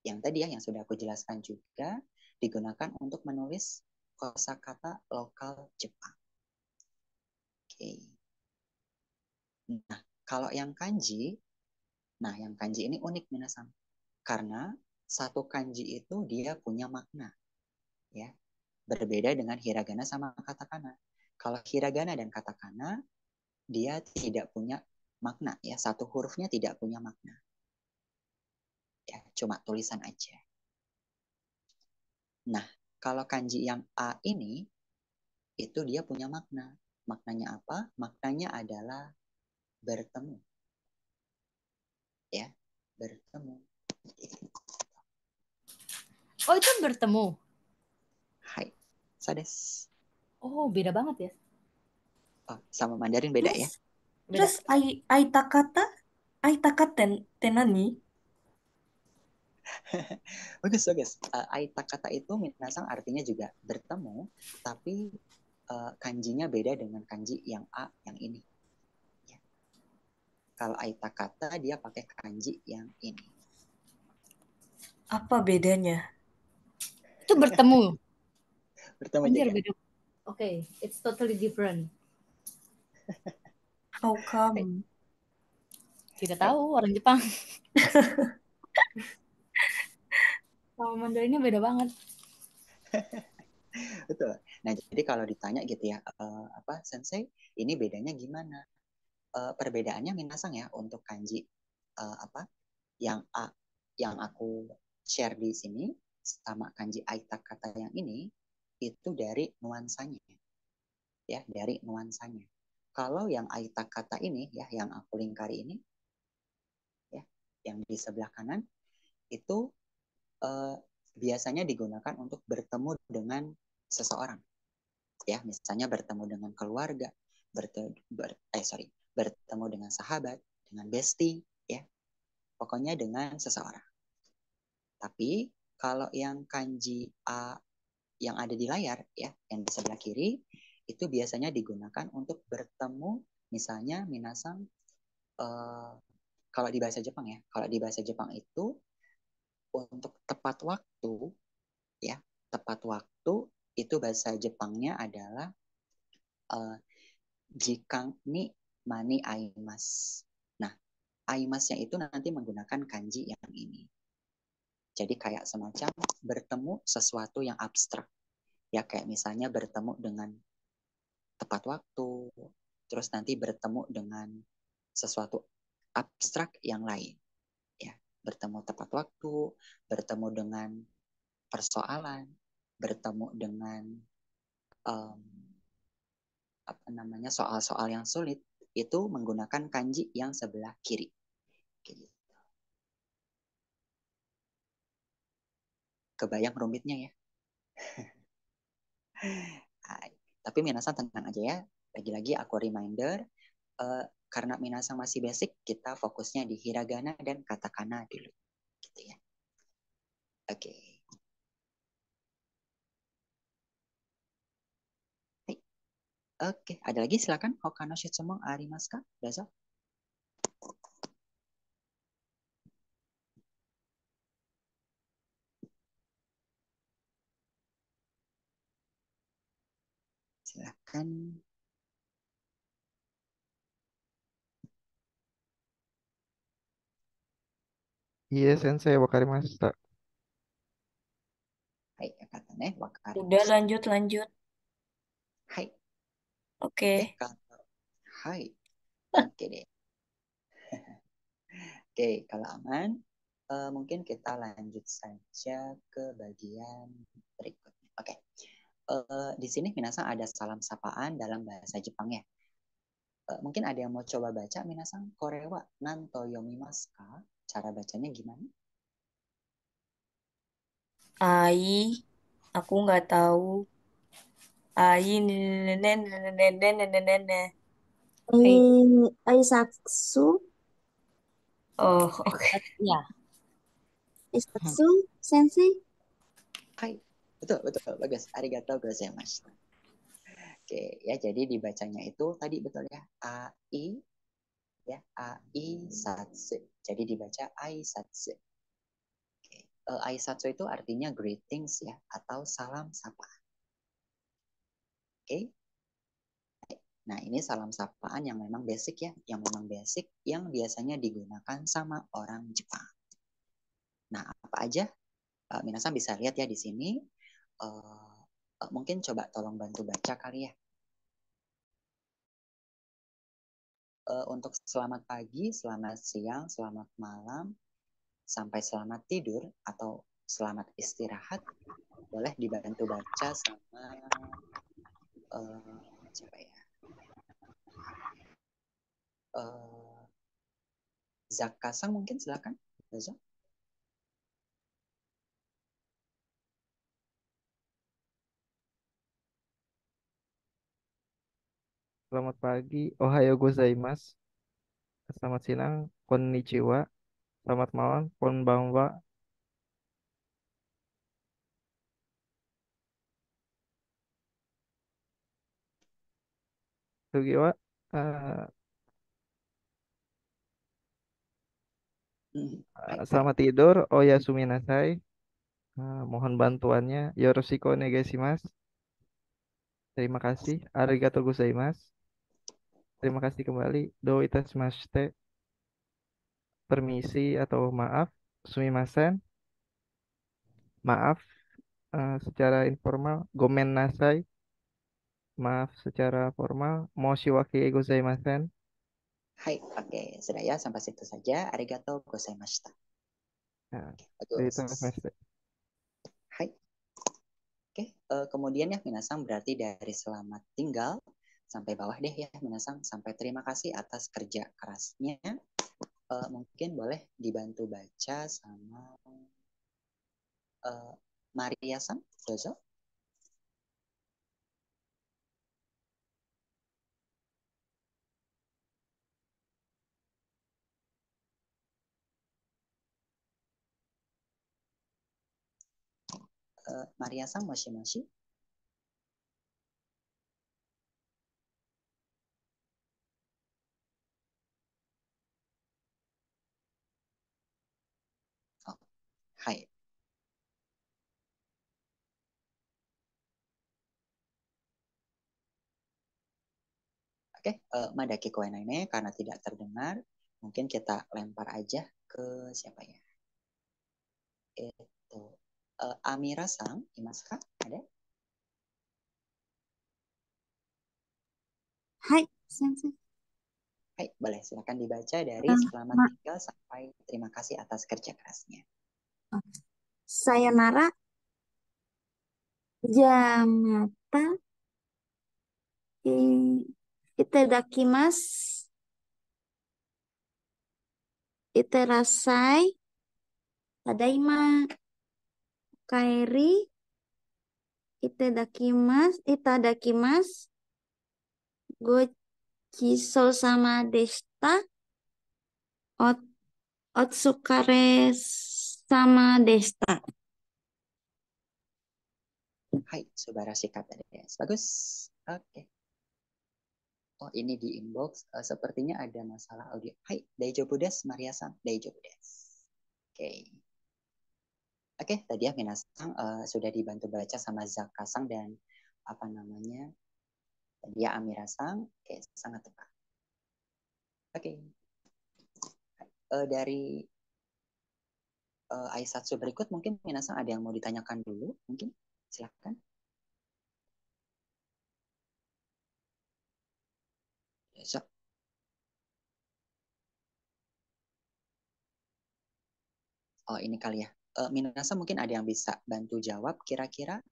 yang tadi ya yang sudah aku jelaskan juga digunakan untuk menulis kosakata lokal Jepang. Oke. Nah, kalau yang kanji ini unik minasang. Karena satu kanji itu dia punya makna. Ya. Berbeda dengan hiragana sama katakana. Kalau hiragana dan katakana dia tidak punya makna ya, satu hurufnya tidak punya makna. Ya, cuma tulisan aja. Nah, kalau kanji yang A ini itu dia punya makna. Maknanya apa? Maknanya adalah bertemu. Ya, bertemu. Oh, itu bertemu. Hai, sades. Oh, beda banget ya. Oh, sama Mandarin beda ya? Beda. Terus aitakata? Aitakata te nani? Bagus. Aitakata itu minasang artinya juga bertemu, tapi kanjinya beda dengan kanji yang A yang ini. Ya. Kalau aitakata dia pakai kanji yang ini. Apa bedanya? Itu bertemu. Bertemu Anjir, juga. beda. Oke, it's totally different. How come? Tidak tahu orang Jepang. Sama Mandarinnya beda banget. Betul. Nah, jadi kalau ditanya gitu ya, Sensei, ini bedanya gimana? Perbedaannya minasang ya untuk kanji yang A yang aku share di sini sama kanji aita kata yang ini itu dari nuansanya, ya, dari nuansanya. Kalau yang aita kata ini, ya, yang aku lingkari ini, ya, yang di sebelah kanan itu biasanya digunakan untuk bertemu dengan seseorang, ya, misalnya bertemu dengan keluarga, bertemu dengan sahabat, dengan bestie, ya, pokoknya dengan seseorang. Tapi kalau yang kanji A yang ada di layar, ya, yang di sebelah kiri, itu biasanya digunakan untuk bertemu, misalnya minasang, kalau di bahasa Jepang, ya, kalau di bahasa Jepang itu untuk tepat waktu, ya, tepat waktu itu bahasa Jepangnya adalah jikang ni mani aimas. Nah, aimasnya itu nanti menggunakan kanji yang ini. Jadi kayak semacam bertemu sesuatu yang abstrak. Ya, kayak misalnya bertemu dengan tepat waktu, terus nanti bertemu dengan sesuatu abstrak yang lain. Ya, bertemu tepat waktu, bertemu dengan persoalan, bertemu dengan soal-soal yang sulit, itu menggunakan kanji yang sebelah kiri. Gitu. Kebayang rumitnya, ya. Tapi minasan tenang aja, ya. Lagi-lagi aku reminder, karena minasan masih basic, kita fokusnya di hiragana dan katakana dulu. Gitu, ya. Oke. Oke, ada lagi silakan. Hokano shitsumon arimasu ka? Dozo. Silakan. Iya, Sensei, wakarimashita. Hai, kata ne Udah wakarimashita. lanjut. Hai. Oke. Hai. Oke deh. Oke, kalau aman, mungkin kita lanjut saja ke bagian berikutnya. Oke. Di sini minasan ada salam sapaan dalam bahasa Jepang, ya. Mungkin ada yang mau coba baca, minasan korewa nanto yomimasu ka? Cara bacanya gimana? Ai, aku nggak tahu. Ai, nenek. Aisatsu, Oh, oke. Ya, Aisatsu, Sensei. Hai, betul, bagus. Arigato gozaimasu. Oke, ya, jadi dibacanya itu tadi betul, ya. Ai, ya, ai satsu. Jadi dibaca ai satsu. Oke. Ai satsu itu artinya greetings, ya, atau salam sapa. Oke. Nah, ini salam sapaan yang memang basic, ya, yang biasanya digunakan sama orang Jepang. Nah, apa aja? Minasan bisa lihat, ya, di sini. Mungkin coba tolong bantu baca kali, ya. Untuk selamat pagi, selamat siang, selamat malam, sampai selamat tidur atau selamat istirahat, boleh dibantu baca sama siapa, ya? Zakasang mungkin, silakan. Dozo. Selamat pagi, ohayo gozaimasu. Selamat siang, konnichiwa. Selamat malam, konbanwa. Sugiwa, selamat tidur, oyasumi nasai. Mohon bantuannya, yoroshiku onegaishimasu. Terima kasih, arigatou gozaimasu. Terima kasih kembali, do itashimashite. Permisi atau maaf, sumimasen. Maaf secara informal, gomen nasai. Maaf secara formal, moshiwake gozaimasen. Hai, oke. Sudah, ya, sampai situ saja. Arigatou gozaimashita. Nah, jadi itu Bagus. semester. Hai. Oke, kemudian ya minasang berarti dari selamat tinggal sampai bawah deh ya minasang, sampai terima kasih atas kerja kerasnya. Mungkin boleh dibantu baca sama Maria-san, dozo. Maria-san, moshi-moshi. Oh, hai. Oke, Madaki koe ne karena tidak terdengar, mungkin kita lempar aja ke siapa ya? Itu Amira-san, imasu ka? Ada? Hai, sensei. Hai, boleh silakan dibaca dari Eh, selamat ma- tinggal sampai terima kasih atas kerja kerasnya. Sayonara, Yamata, itadakimasu, iterasai, tadaima, kaeri, itadakimasu, gochiso sama deshita, ot, otsukare sama deshita. Hai, subarashi kata desu. Bagus. Oke. Oh, ini di inbox. Sepertinya ada masalah audio. Hai, daijoubu desu, Maria-san. Daijoubu desu. Oke. Oke, tadi ya minasang sudah dibantu baca sama Zaka-sang dan apa namanya? Tadi ya Amira-sang. Oke, sangat tepat. Oke. Dari Aisatsu berikut mungkin minasang ada yang mau ditanyakan dulu, mungkin silakan. So, oh ini kali ya. Minasang mungkin ada yang bisa bantu jawab kira-kira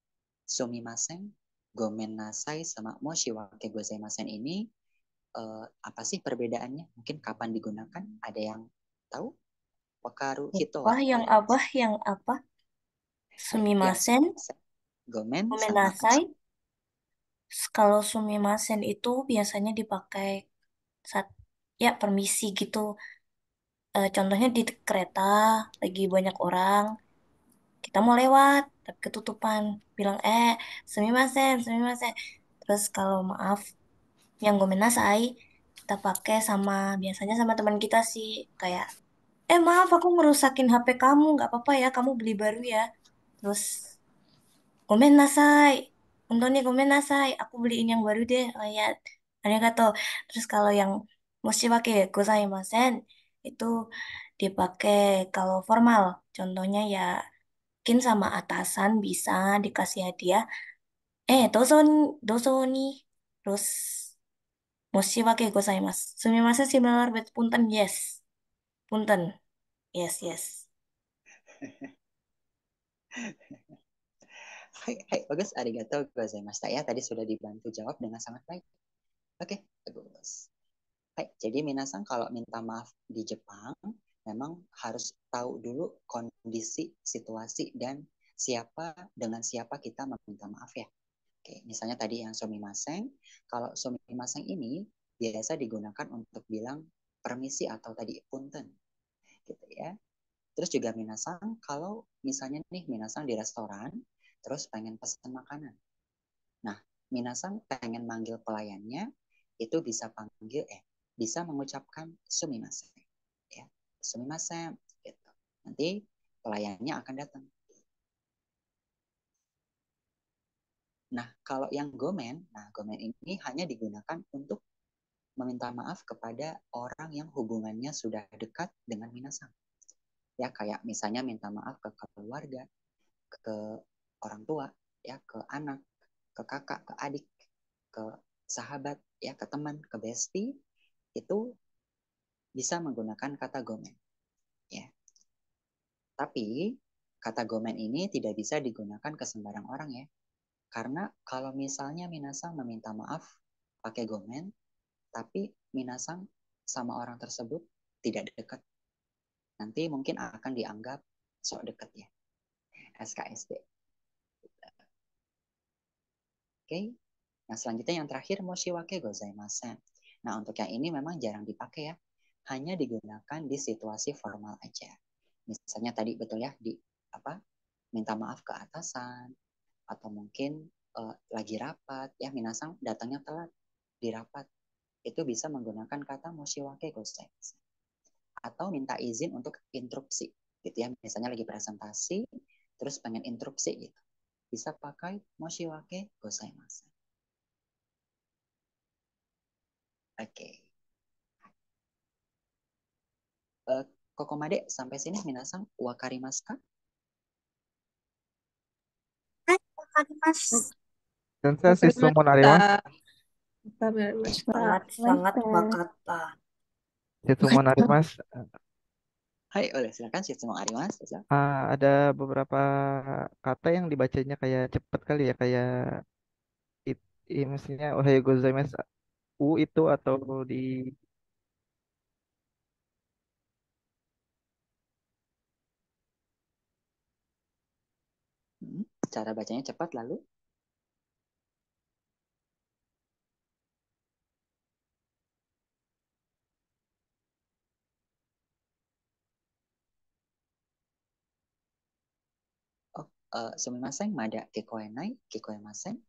sumimasen, gomen nasai sama moshiwake gozaimasen ini apa sih perbedaannya? Mungkin kapan digunakan? Ada yang tahu? Wakaru hito Wah, wa yang arimasu. apa? Yang apa? Hai, yang Sumimasen, sumimasen, gomen sama gomenasai. moshi. Kalau sumimasen itu biasanya dipakai saat ya permisi gitu. Contohnya di kereta lagi banyak orang, kita mau lewat tapi ketutupan. Bilang sumimasen, sumimasen. Terus kalau maaf, yang gomenasai kita pakai sama biasanya sama teman kita sih kayak maaf aku ngerusakin HP kamu, nggak apa-apa ya, kamu beli baru ya. Terus komen nasai, Untungnya komen nasai, aku beliin yang baru deh. Oh ya, arigato. Terus kalau yang moshiwake gozaimasen itu dipakai kalau formal. Contohnya ya mungkin sama atasan bisa dikasih hadiah. Dozo, dozo nih. Terus moshiwake gozaimasu. Sumimasen similar with punten, yes. Punten, yes, yes. Hai, hai, bagus. Arigato gozaimashita ya. Tadi sudah dibantu jawab dengan sangat baik. Oke, bagus. Hai, jadi minasang kalau minta maaf di Jepang, memang harus tahu dulu kondisi, situasi, dan dengan siapa kita meminta maaf ya. Oke, misalnya tadi yang sumimasen, kalau sumimasen ini biasa digunakan untuk bilang permisi atau tadi punten, gitu ya. Terus juga minasang, kalau misalnya nih minasang di restoran, terus pengen pesan makanan. Nah, minasang pengen manggil pelayannya, itu bisa mengucapkan sumimasen. Ya, sumimasen, gitu. Nanti pelayannya akan datang. Nah, kalau yang gomen ini hanya digunakan untuk meminta maaf kepada orang yang hubungannya sudah dekat dengan minasang. Ya, kayak misalnya minta maaf ke keluarga, ke orang tua, ya, ke anak, ke kakak, ke adik, ke sahabat, ya, ke teman, ke bestie, itu bisa menggunakan kata gomen. Ya. Tapi kata gomen ini tidak bisa digunakan ke sembarang orang ya. Karena kalau misalnya minasang meminta maaf pakai gomen, tapi minasang sama orang tersebut tidak dekat, nanti mungkin akan dianggap sok dekat ya. SKSD. Oke. Nah, selanjutnya yang terakhir moshiwake gozaimasen. Nah, untuk yang ini memang jarang dipakai ya. Hanya digunakan di situasi formal aja. Misalnya tadi betul ya di minta maaf ke atasan atau mungkin lagi rapat ya, minasang datangnya telat di rapat. Itu bisa menggunakan kata moshiwake gozaimasen. Atau minta izin untuk interupsi gitu ya. Misalnya lagi presentasi terus pengen interupsi gitu. Bisa pakai moshiwake gozaimasen. Oke. Kokomade sampai sini minasang wakarimasu ka? Hai, wakarimasu. Sensei, shizumo narimasu. Sangat-sangat wakata. Shizumo narimasu. Hai, oleh silakan shizumo arimasu. Ada beberapa kata yang dibacanya kayak cepet kali ya, kayak maksudnya ohayo gozaimasu. Itu atau di Cara bacanya cepat lalu sumimasen, mada kikoenai, kikoemasen.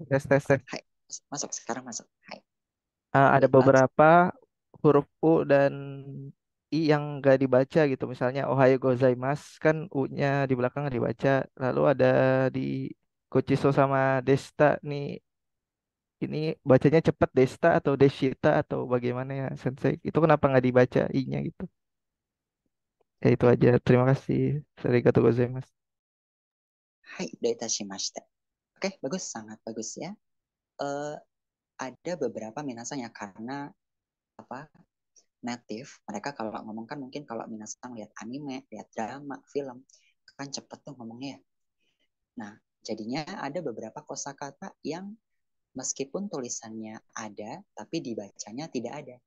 tes. Hai, masuk sekarang masuk. Hai. Ada beberapa huruf U dan I yang nggak dibaca gitu. Misalnya Ohayo gozaimasu kan U-nya di belakang nggak dibaca. Lalu ada di Gochiso sama Desta nih. Ini bacanya cepat Desta atau Deshita atau bagaimana ya Sensei? Itu kenapa nggak dibaca I-nya gitu? Ya itu aja. Terima kasih. Arigatou gozaimasu. Hai, doitashimashita. Oke, bagus, sangat bagus ya. Ada beberapa minasang ya karena native, mereka kalau ngomong kan mungkin kalau minasang lihat anime, lihat drama, film, kan cepet tuh ngomongnya. Nah, jadinya ada beberapa kosakata yang meskipun tulisannya ada, tapi dibacanya tidak ada.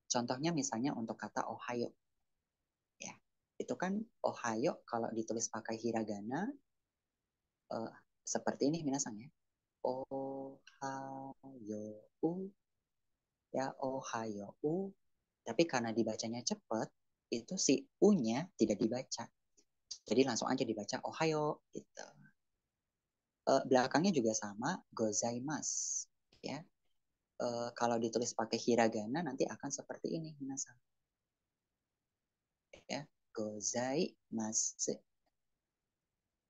Contohnya misalnya untuk kata Ohayo. Ya, itu kan Ohayo kalau ditulis pakai hiragana, seperti ini minasang ya. Ohayo ya, Ohayo. Tapi karena dibacanya cepat, itu si U-nya tidak dibaca. Jadi langsung aja dibaca Ohayo gitu. Belakangnya juga sama, gozaimasu. Ya. Kalau ditulis pakai hiragana nanti akan seperti ini, minasang. Ya, gozaimasu.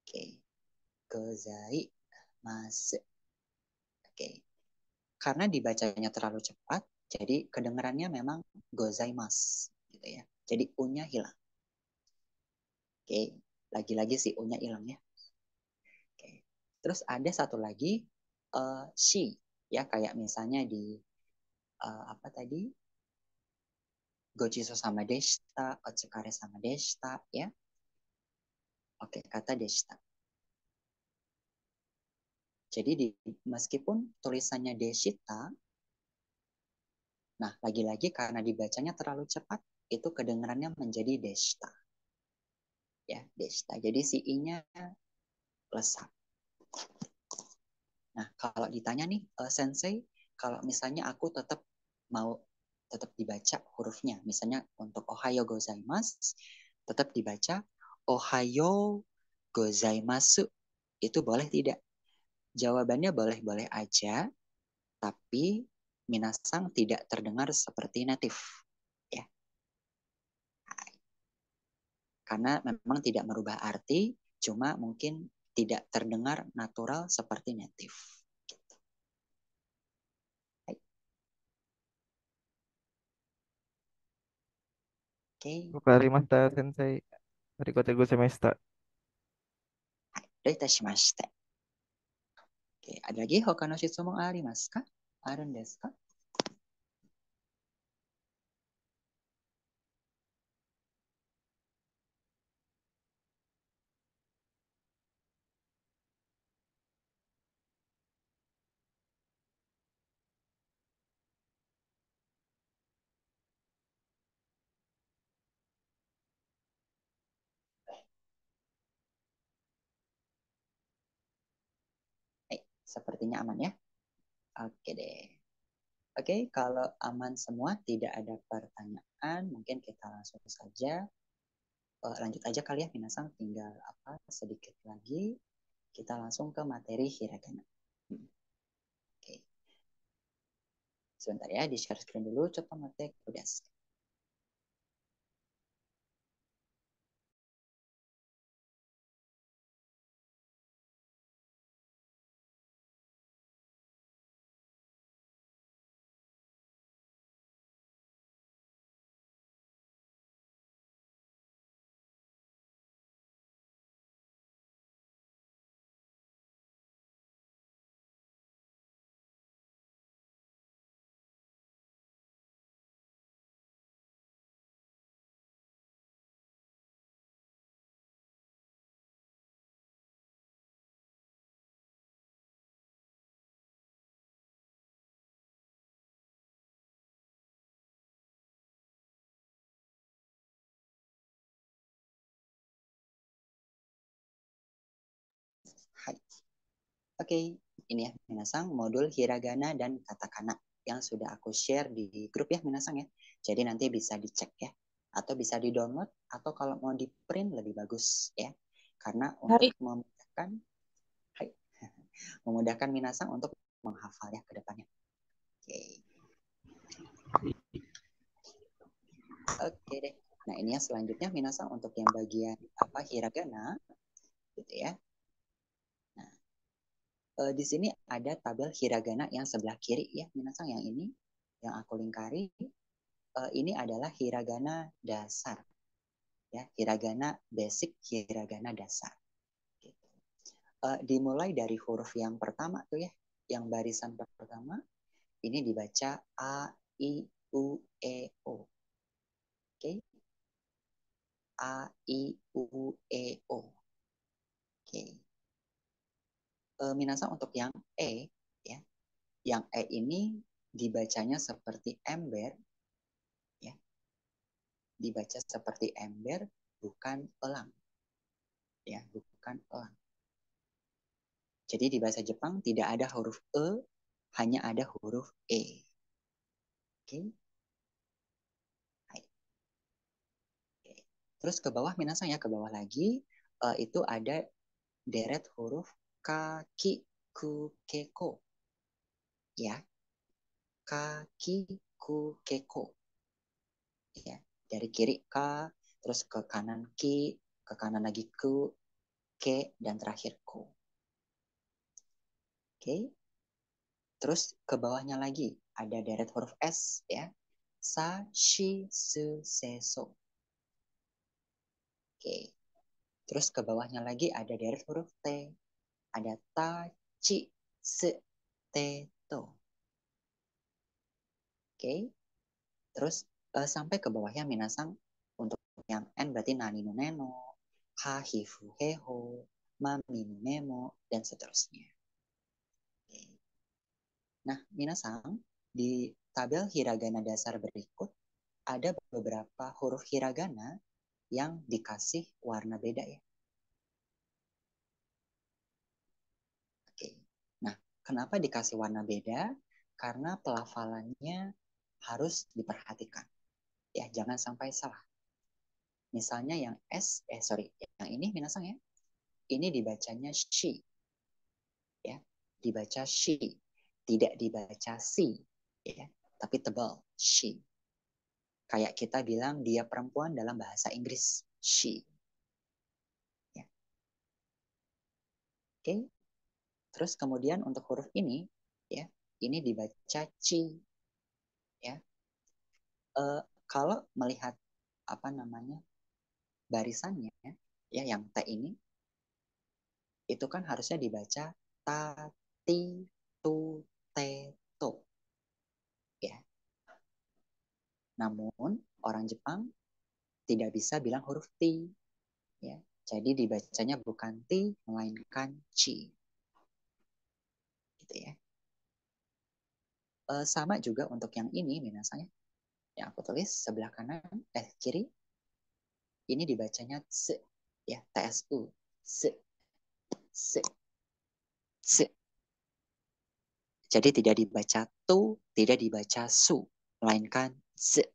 Oke. Gozaimasu. Oke. Karena dibacanya terlalu cepat, jadi kedengarannya memang gozaimasu gitu ya. Jadi U-nya hilang. Oke, lagi-lagi si U-nya hilang ya. Oke. Terus ada satu lagi she ya, kayak misalnya di apa tadi? Gochiso sama deshita, otsukare sama deshita ya. Oke, kata deshita. Jadi meskipun tulisannya deshita, nah lagi-lagi karena dibacanya terlalu cepat, itu kedengarannya menjadi deshita. Ya, deshita. Jadi si I-nya lesak. Nah, kalau ditanya nih, Sensei, kalau misalnya aku mau tetap dibaca hurufnya, misalnya untuk Ohayo gozaimasu, tetap dibaca Ohayo gozaimasu, itu boleh tidak? Jawabannya boleh-boleh aja, tapi minasang tidak terdengar seperti native. Ya. Karena memang tidak merubah arti, cuma mungkin tidak terdengar natural seperti native. Oke. Wakarimashita, Sensei. Arigatou gozaimashita. Doitashimashita. Oke, ada lagi hoka no shitsumon arimasu ka? Arun desu ka? Sepertinya aman ya. Oke deh. Oke, kalau aman semua, tidak ada pertanyaan, mungkin kita langsung saja lanjut aja kali ya, Minasang. Tinggal sedikit lagi, kita langsung ke materi hiragana. Oke. Sebentar ya, di share screen dulu, coba materi udah. Hai. Oke, ini ya Minasang, modul hiragana dan katakana yang sudah aku share di grup ya Minasang ya. Jadi nanti bisa dicek ya, atau bisa di-download, atau kalau mau di-print lebih bagus ya. Karena untuk memudahkan Minasang untuk menghafal ya ke depannya. Oke. Oke deh. Nah, ini ya selanjutnya Minasang untuk yang bagian hiragana gitu ya. Di sini ada tabel hiragana yang sebelah kiri ya Minasang, yang ini yang aku lingkari. Ini adalah hiragana dasar ya, hiragana basic, hiragana dasar gitu. Dimulai dari huruf yang pertama tuh ya, yang barisan pertama ini dibaca A, I, U, E, O. Oke. A, I, U, E, O. Oke. Minasang untuk yang E ya, yang E ini dibacanya seperti ember ya, dibaca seperti ember, bukan elang ya, bukan elang. Jadi di bahasa Jepang tidak ada huruf E, hanya ada huruf E. Oke. Oke. Terus ke bawah Minasang ya, ke bawah lagi itu ada deret huruf kaki ku keko ya, kaki ku keko ya, dari kiri ka, terus ke kanan ki, ke kanan lagi ku, ke, dan terakhir ku. Oke. Terus ke bawahnya lagi ada deret huruf S ya, sa, shi, su, se, so. Oke. Terus ke bawahnya lagi ada deret huruf T, ada ta, ci, se, te, to. Oke. Terus sampai ke bawahnya Minasang untuk yang N berarti nani no neno, ha, hi, fu, he, ho, ma, mi, no, memo, dan seterusnya. Oke. Nah, Minasang, di tabel hiragana dasar berikut ada beberapa huruf hiragana yang dikasih warna beda ya. Oke. Nah, kenapa dikasih warna beda? Karena pelafalannya harus diperhatikan. Ya, jangan sampai salah. Misalnya yang S, yang ini Minasang ya. Ini dibacanya she. Ya, dibaca she. Tidak dibaca si. Ya, tapi tebal, she. Kayak kita bilang dia perempuan dalam bahasa Inggris, she. Ya. Oke. Terus kemudian untuk huruf ini, ya, ini dibaca ci. Ya. Kalau melihat barisannya, ya, yang T ini, itu kan harusnya dibaca ta, ti, tu, te, to. Ya. Namun orang Jepang tidak bisa bilang huruf T. Ya. Jadi dibacanya bukan T, melainkan ci. Gitu ya. Sama juga untuk yang ini, Minasang ya. Yang aku tulis sebelah kanan, kiri. Ini dibacanya tse. Ya, TSU. Se. Se. Se. Jadi tidak dibaca tu, tidak dibaca su, melainkan se.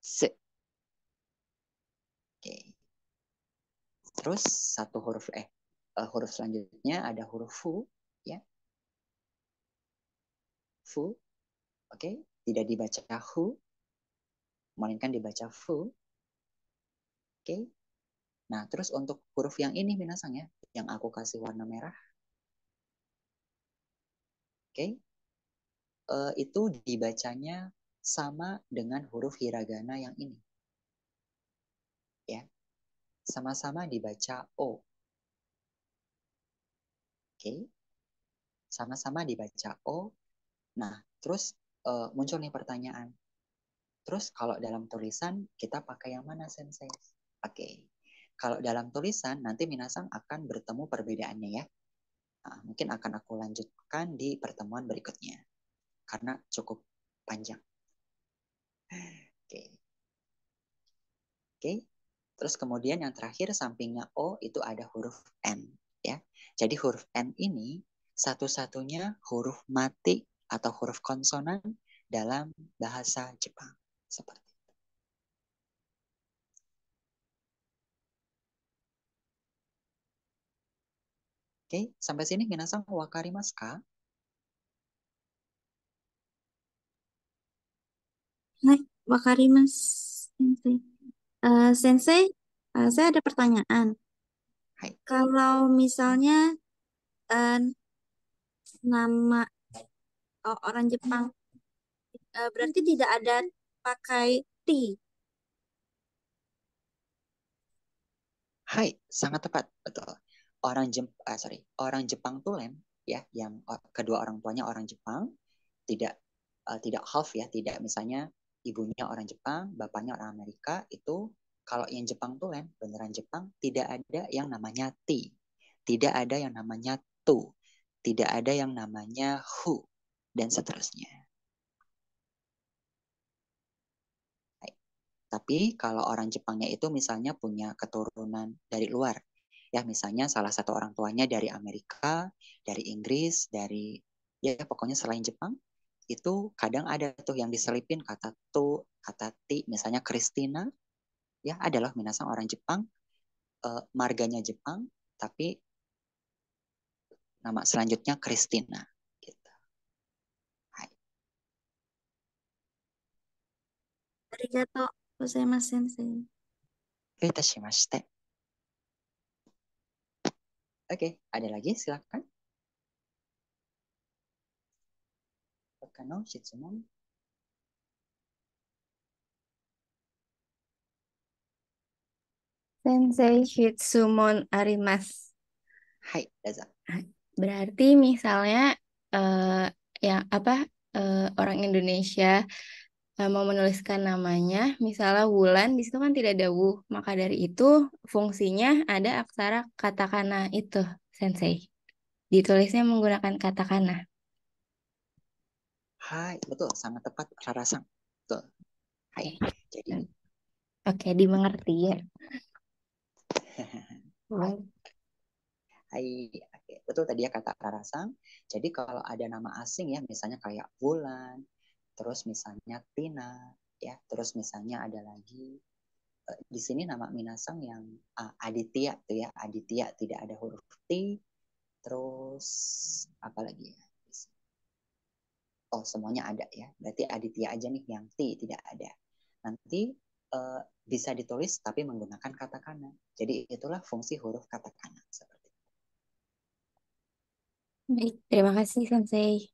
Se. Oke. Terus satu huruf huruf selanjutnya ada huruf fu, ya. Fu. Oke, tidak dibaca hu, melainkan dibaca fu. Oke. Nah, terus untuk huruf yang ini minasang ya, yang aku kasih warna merah. Oke. Itu dibacanya sama dengan huruf hiragana yang ini. Ya. Sama-sama dibaca O. Oke. Sama-sama dibaca O. Nah, terus muncul nih pertanyaan. Terus kalau dalam tulisan kita pakai yang mana, Sensei? Oke. Kalau dalam tulisan nanti minasang akan bertemu perbedaannya ya. Nah, mungkin akan aku lanjutkan di pertemuan berikutnya. Karena cukup panjang. Oke. Oke. Terus kemudian yang terakhir sampingnya O itu ada huruf N. Ya. Jadi huruf N ini satu-satunya huruf mati atau huruf konsonan dalam bahasa Jepang. Seperti itu. Oke, sampai sini minasang wakarimasu ka? Hai, wakarimasu, Sensei. Sensei, saya ada pertanyaan. Hai. Kalau misalnya nama orang Jepang berarti tidak ada pakai T. Hai, sangat tepat, betul. Orang Jepang tulen ya, yang kedua orang tuanya orang Jepang, tidak half ya, tidak misalnya ibunya orang Jepang, bapaknya orang Amerika, itu kalau yang Jepang tulen, beneran Jepang, tidak ada yang namanya ti, tidak ada yang namanya tu, tidak ada yang namanya hu, dan seterusnya. Tapi kalau orang Jepangnya itu misalnya punya keturunan dari luar, ya misalnya salah satu orang tuanya dari Amerika, dari Inggris, dari ya pokoknya selain Jepang, itu kadang ada tuh yang diselipin kata tu, kata ti, misalnya Christina, ya adalah minasang orang Jepang, marganya Jepang, tapi nama selanjutnya Christina. Gitu. Hai. Arigato gozaimasu, Sensei. Itashimashite. Oke, ada lagi silakan. Kano shitsumon. Sensei Shitsumon arimasu. Hai, Daza. Berarti misalnya yang apa orang Indonesia mau menuliskan namanya, misalnya Wulan, di situ kan tidak ada wu, maka dari itu fungsinya ada aksara katakana itu, Sensei. Ditulisnya menggunakan katakana. Hai, betul, sangat tepat Rarasang. Betul. Hai. Jadi Oke, dimengerti ya. Hai, oke. Betul tadi ya kata Rarasang. Jadi kalau ada nama asing ya, misalnya kayak Wulan, terus misalnya Tina, ya, terus misalnya ada lagi di sini nama Minasang yang Aditya tuh ya, Aditya tidak ada huruf T, terus apa lagi ya? Oh, semuanya ada ya. Berarti Aditya aja nih yang T tidak ada. Nanti bisa ditulis tapi menggunakan katakana. Jadi itulah fungsi huruf katakana seperti itu. Baik, terima kasih Sensei.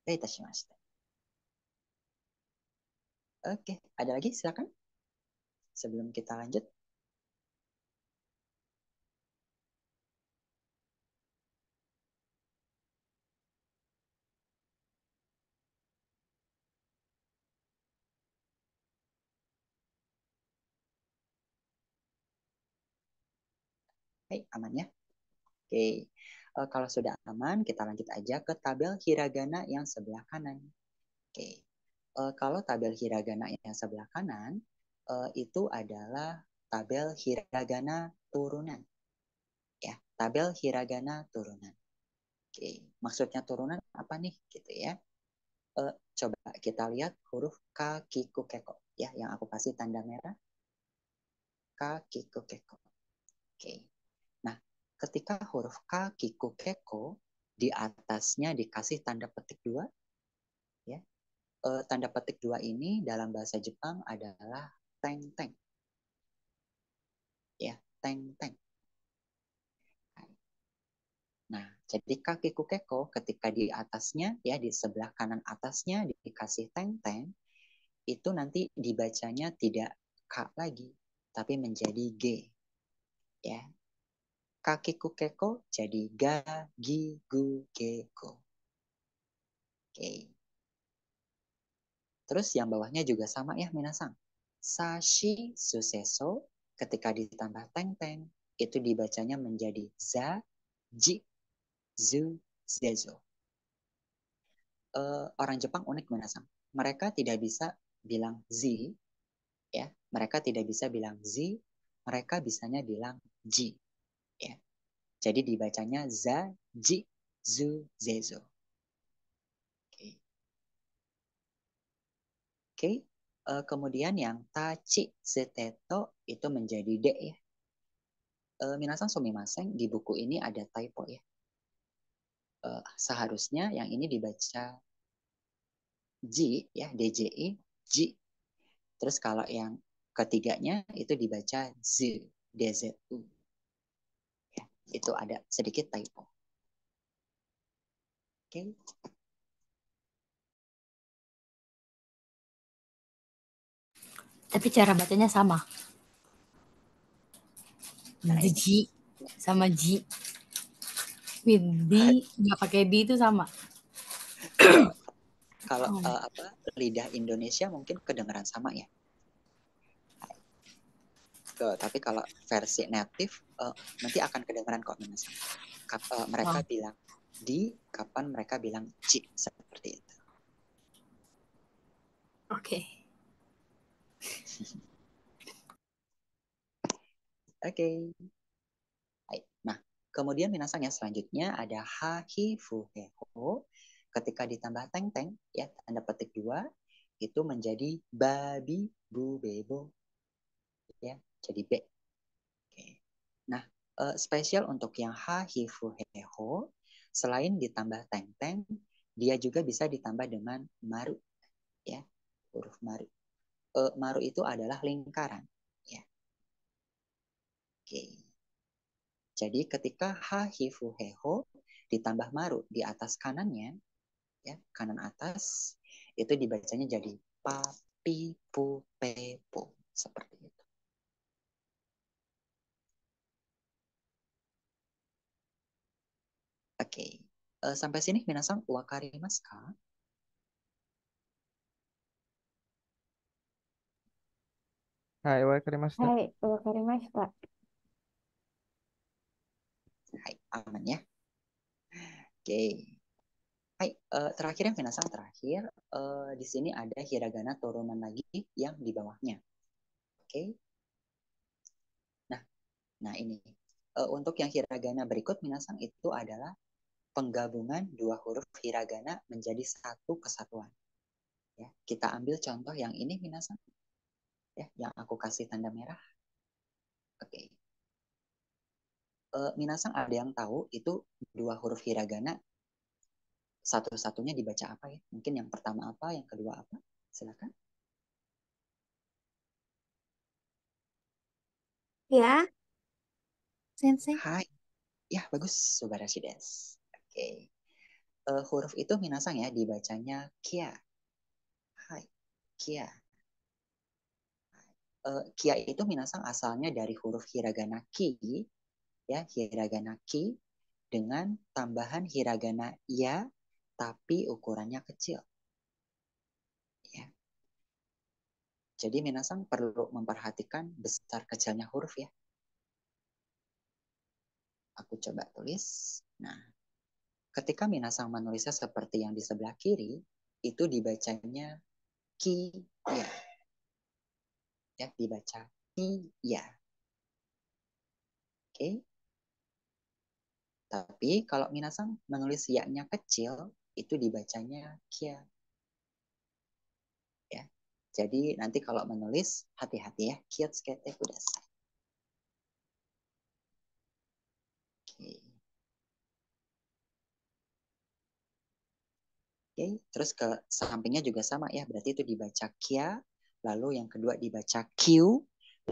Itashimashita. Oke, ada lagi silakan. Sebelum kita lanjut. Oke, aman ya. Oke, kalau sudah aman, kita lanjut aja ke tabel hiragana yang sebelah kanan. Oke, kalau tabel hiragana yang sebelah kanan, itu adalah tabel hiragana turunan. Ya, tabel hiragana turunan. Oke, maksudnya turunan apa nih gitu ya? Coba kita lihat huruf K, Kiku, Keko ya, yang aku kasih tanda merah. K, Kiku, Keko. Oke. Nah, ketika huruf K, Kiku, Keko di atasnya dikasih tanda petik 2 ya. Tanda petik 2 ini dalam bahasa Jepang adalah teng teng. Ya, teng teng. Nah, jadi kaki kukeko ketika di atasnya ya di sebelah kanan atasnya dikasih teng teng itu nanti dibacanya tidak K lagi tapi menjadi G ya. Kaki kukeko jadi ga gi gu geko. Oke. Terus yang bawahnya juga sama ya minasang. Sashi suseso ketika ditambah teng teng itu dibacanya menjadi za ji zu zezo. Orang Jepang unik minasang. Mereka tidak bisa bilang Z ya. Mereka tidak bisa bilang Z, mereka bisanya bilang Ji ya. Jadi dibacanya za ji zu zezo. Oke. Oke. Kemudian yang tachi seteto itu menjadi D ya. Minasan sumimasen, di buku ini ada typo ya. Seharusnya yang ini dibaca Ji ya, DJI, Ji. Terus kalau yang ketiganya itu dibaca Z, DZU. Ya, itu ada sedikit typo. Oke. Tapi cara bacanya sama. Nah, ini. Ji sama Ji. With D nggak pakai D itu sama. Kalau lidah Indonesia mungkin kedengeran sama ya. Tapi kalau versi native nanti akan kedengeran kok minasang. Mereka bilang di, kapan mereka bilang ci, seperti itu. Oke. Oke. Nah, kemudian minasang yang selanjutnya ada ha, hi, fu, he, ho. Ketika ditambah teng teng ya tanda petik 2 itu menjadi babi, bu, bebo ya, jadi B. Oke. Nah, spesial untuk yang ha, hi, fu, he, ho, selain ditambah teng teng, dia juga bisa ditambah dengan maru ya, huruf maru. Maru itu adalah lingkaran ya. Oke. Jadi ketika ha, hi, fu, he, ho ditambah maru di atas kanannya ya, kanan atas itu dibacanya jadi pa, pi, pu, pe, pu, seperti itu. Oke. Sampai sini minasang wakarimasu ka? Hai, wakarimashita. Hai, wakarimashita. Hai, aman ya. Oke. Hai, terakhir yang minasang terakhir di sini ada hiragana turunan lagi yang di bawahnya. Oke. Nah ini untuk yang hiragana berikut minasang itu adalah penggabungan dua huruf hiragana menjadi satu kesatuan. Ya, kita ambil contoh yang ini minasang. Ya, yang aku kasih tanda merah. Oke. Minasang ada yang tahu itu dua huruf hiragana satu-satunya dibaca apa ya? Mungkin yang pertama apa, yang kedua apa? Silakan. Ya, Sensei. Hai. Ya, bagus. Subarashi desu. Oke. Huruf itu minasang ya dibacanya kia. Hai. Kia. Kia itu minasang asalnya dari huruf hiragana ki. Ya, hiragana ki dengan tambahan hiragana ya tapi ukurannya kecil. Ya. Jadi minasang perlu memperhatikan besar kecilnya huruf ya. Aku coba tulis. Nah, ketika minasang menulisnya seperti yang di sebelah kiri, itu dibacanya ki ya. Ya, dibaca ki ya. Oke. Tapi kalau minasang menulis ya-nya kecil, itu dibacanya kia. Ya. Jadi nanti kalau menulis, hati-hati ya. Kiyotsukete kudasai. Oke. Oke. Terus ke sampingnya juga sama ya. Berarti itu dibaca kia. Lalu yang kedua dibaca kyu.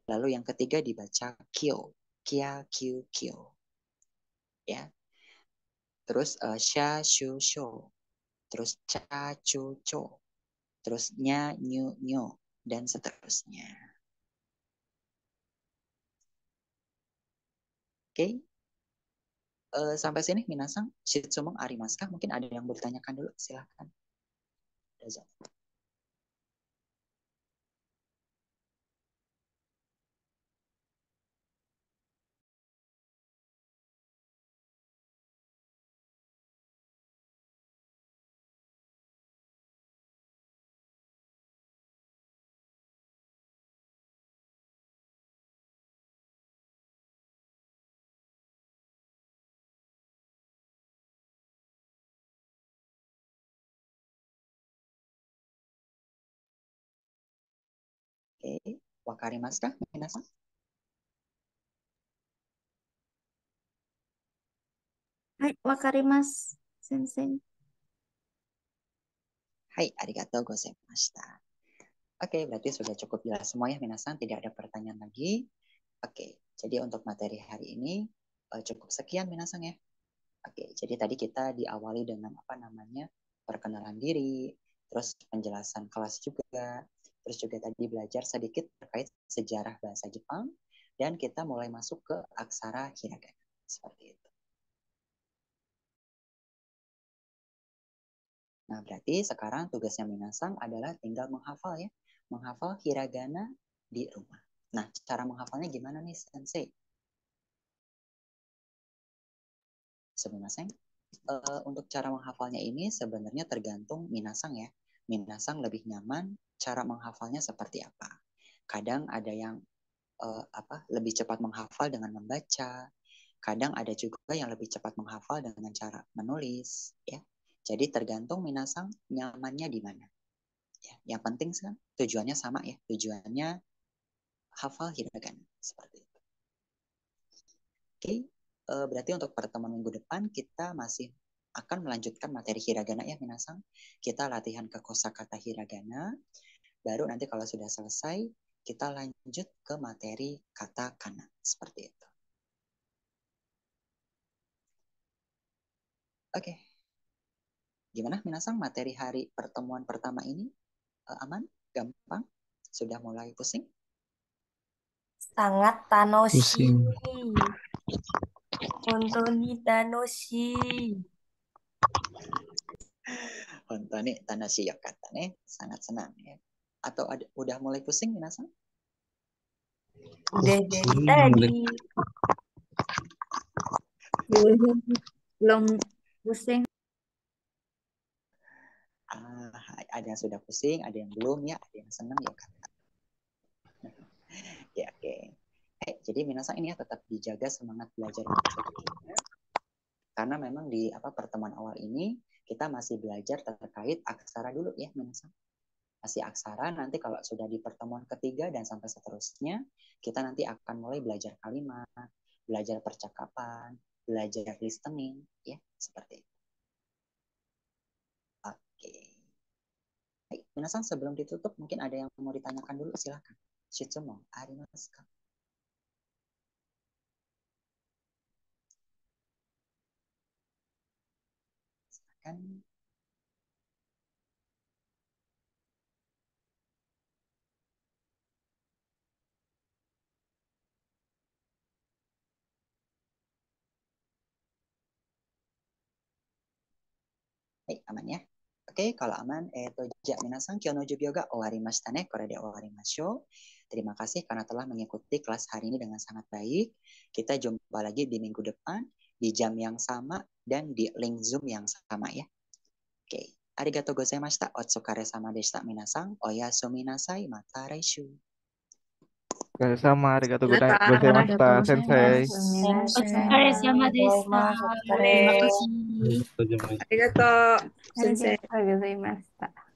Lalu yang ketiga dibaca kyo. Kia, kyu, kyo. Ya. Terus sha, shu, sho. Terus cha, chu, cho. Terus nya, nyu, nyo. Dan seterusnya. Oke. Sampai sini minasang shitsumon arimasu ka? Mungkin ada yang bertanyakan dulu, silahkan. Dozo. Oke, wakarimasu ka minasang? Hai, wakarimasu, sensei. Hai, arigatou gozaimashita. Oke, berarti sudah cukup jelas semua ya minasang, tidak ada pertanyaan lagi. Oke, jadi untuk materi hari ini cukup sekian minasang ya. Oke, jadi tadi kita diawali dengan apa namanya perkenalan diri, terus penjelasan kelas juga, terus juga tadi belajar sedikit terkait sejarah bahasa Jepang, dan kita mulai masuk ke aksara hiragana seperti itu. Nah, berarti sekarang tugasnya minasang adalah tinggal menghafal ya, menghafal hiragana di rumah. Nah, cara menghafalnya gimana nih, Sensei? Sebenarnya untuk cara menghafalnya ini sebenarnya tergantung minasang ya. Minasang lebih nyaman cara menghafalnya seperti apa. Kadang ada yang lebih cepat menghafal dengan membaca. Kadang ada juga yang lebih cepat menghafal dengan cara menulis ya. Jadi tergantung minasang nyamannya di mana. Ya, yang penting kan tujuannya sama ya. Tujuannya hafal hiragana seperti itu. Oke, berarti untuk pertemuan minggu depan kita masih akan melanjutkan materi hiragana ya minasang. Kita latihan ke kosakata hiragana. Baru nanti kalau sudah selesai, kita lanjut ke materi katakana. Seperti itu. Oke. Gimana minasang materi hari pertemuan pertama ini? Aman? Gampang? Sudah mulai pusing? Sangat tanoshi. Pusing. Hontoni tanoshi. Hontoni tanoshi yokata ne. Sangat senang ya. Atau udah mulai pusing minasang? Udah dari tadi. Belum pusing. Ada yang sudah pusing, ada yang belum ya, ada yang senang ya kata. Ya oke. Jadi minasang ini ya tetap dijaga semangat belajar bahasa Jepang. Karena memang di pertemuan awal ini kita masih belajar terkait aksara dulu ya minasang. Masih aksara, nanti kalau sudah di pertemuan ketiga dan sampai seterusnya, kita nanti akan mulai belajar kalimat, belajar percakapan, belajar listening, ya seperti itu. Oke. Baik, minasang sebelum ditutup mungkin ada yang mau ditanyakan dulu, silakan. Shitsumo, arimasu ka? Silakan. Baik, aman ya. Oke, kalau aman, ja minasang, kyo no jubyo ga owarimashita ne. Kore de owarimashou. Terima kasih karena telah mengikuti kelas hari ini dengan sangat baik. Kita jumpa lagi di minggu depan, di jam yang sama, dan di link Zoom yang sama ya. Oke, arigatou gozaimashita. Otsukare sama deshita minasang. Oyasumi nasai. Mata laishu. Sama arigato gozaimashita, Arigatou sensei. gozaimasu, お疲れ様でした。お疲れ様でした。terima kasih. ありがとう、先生。ありがとうございました。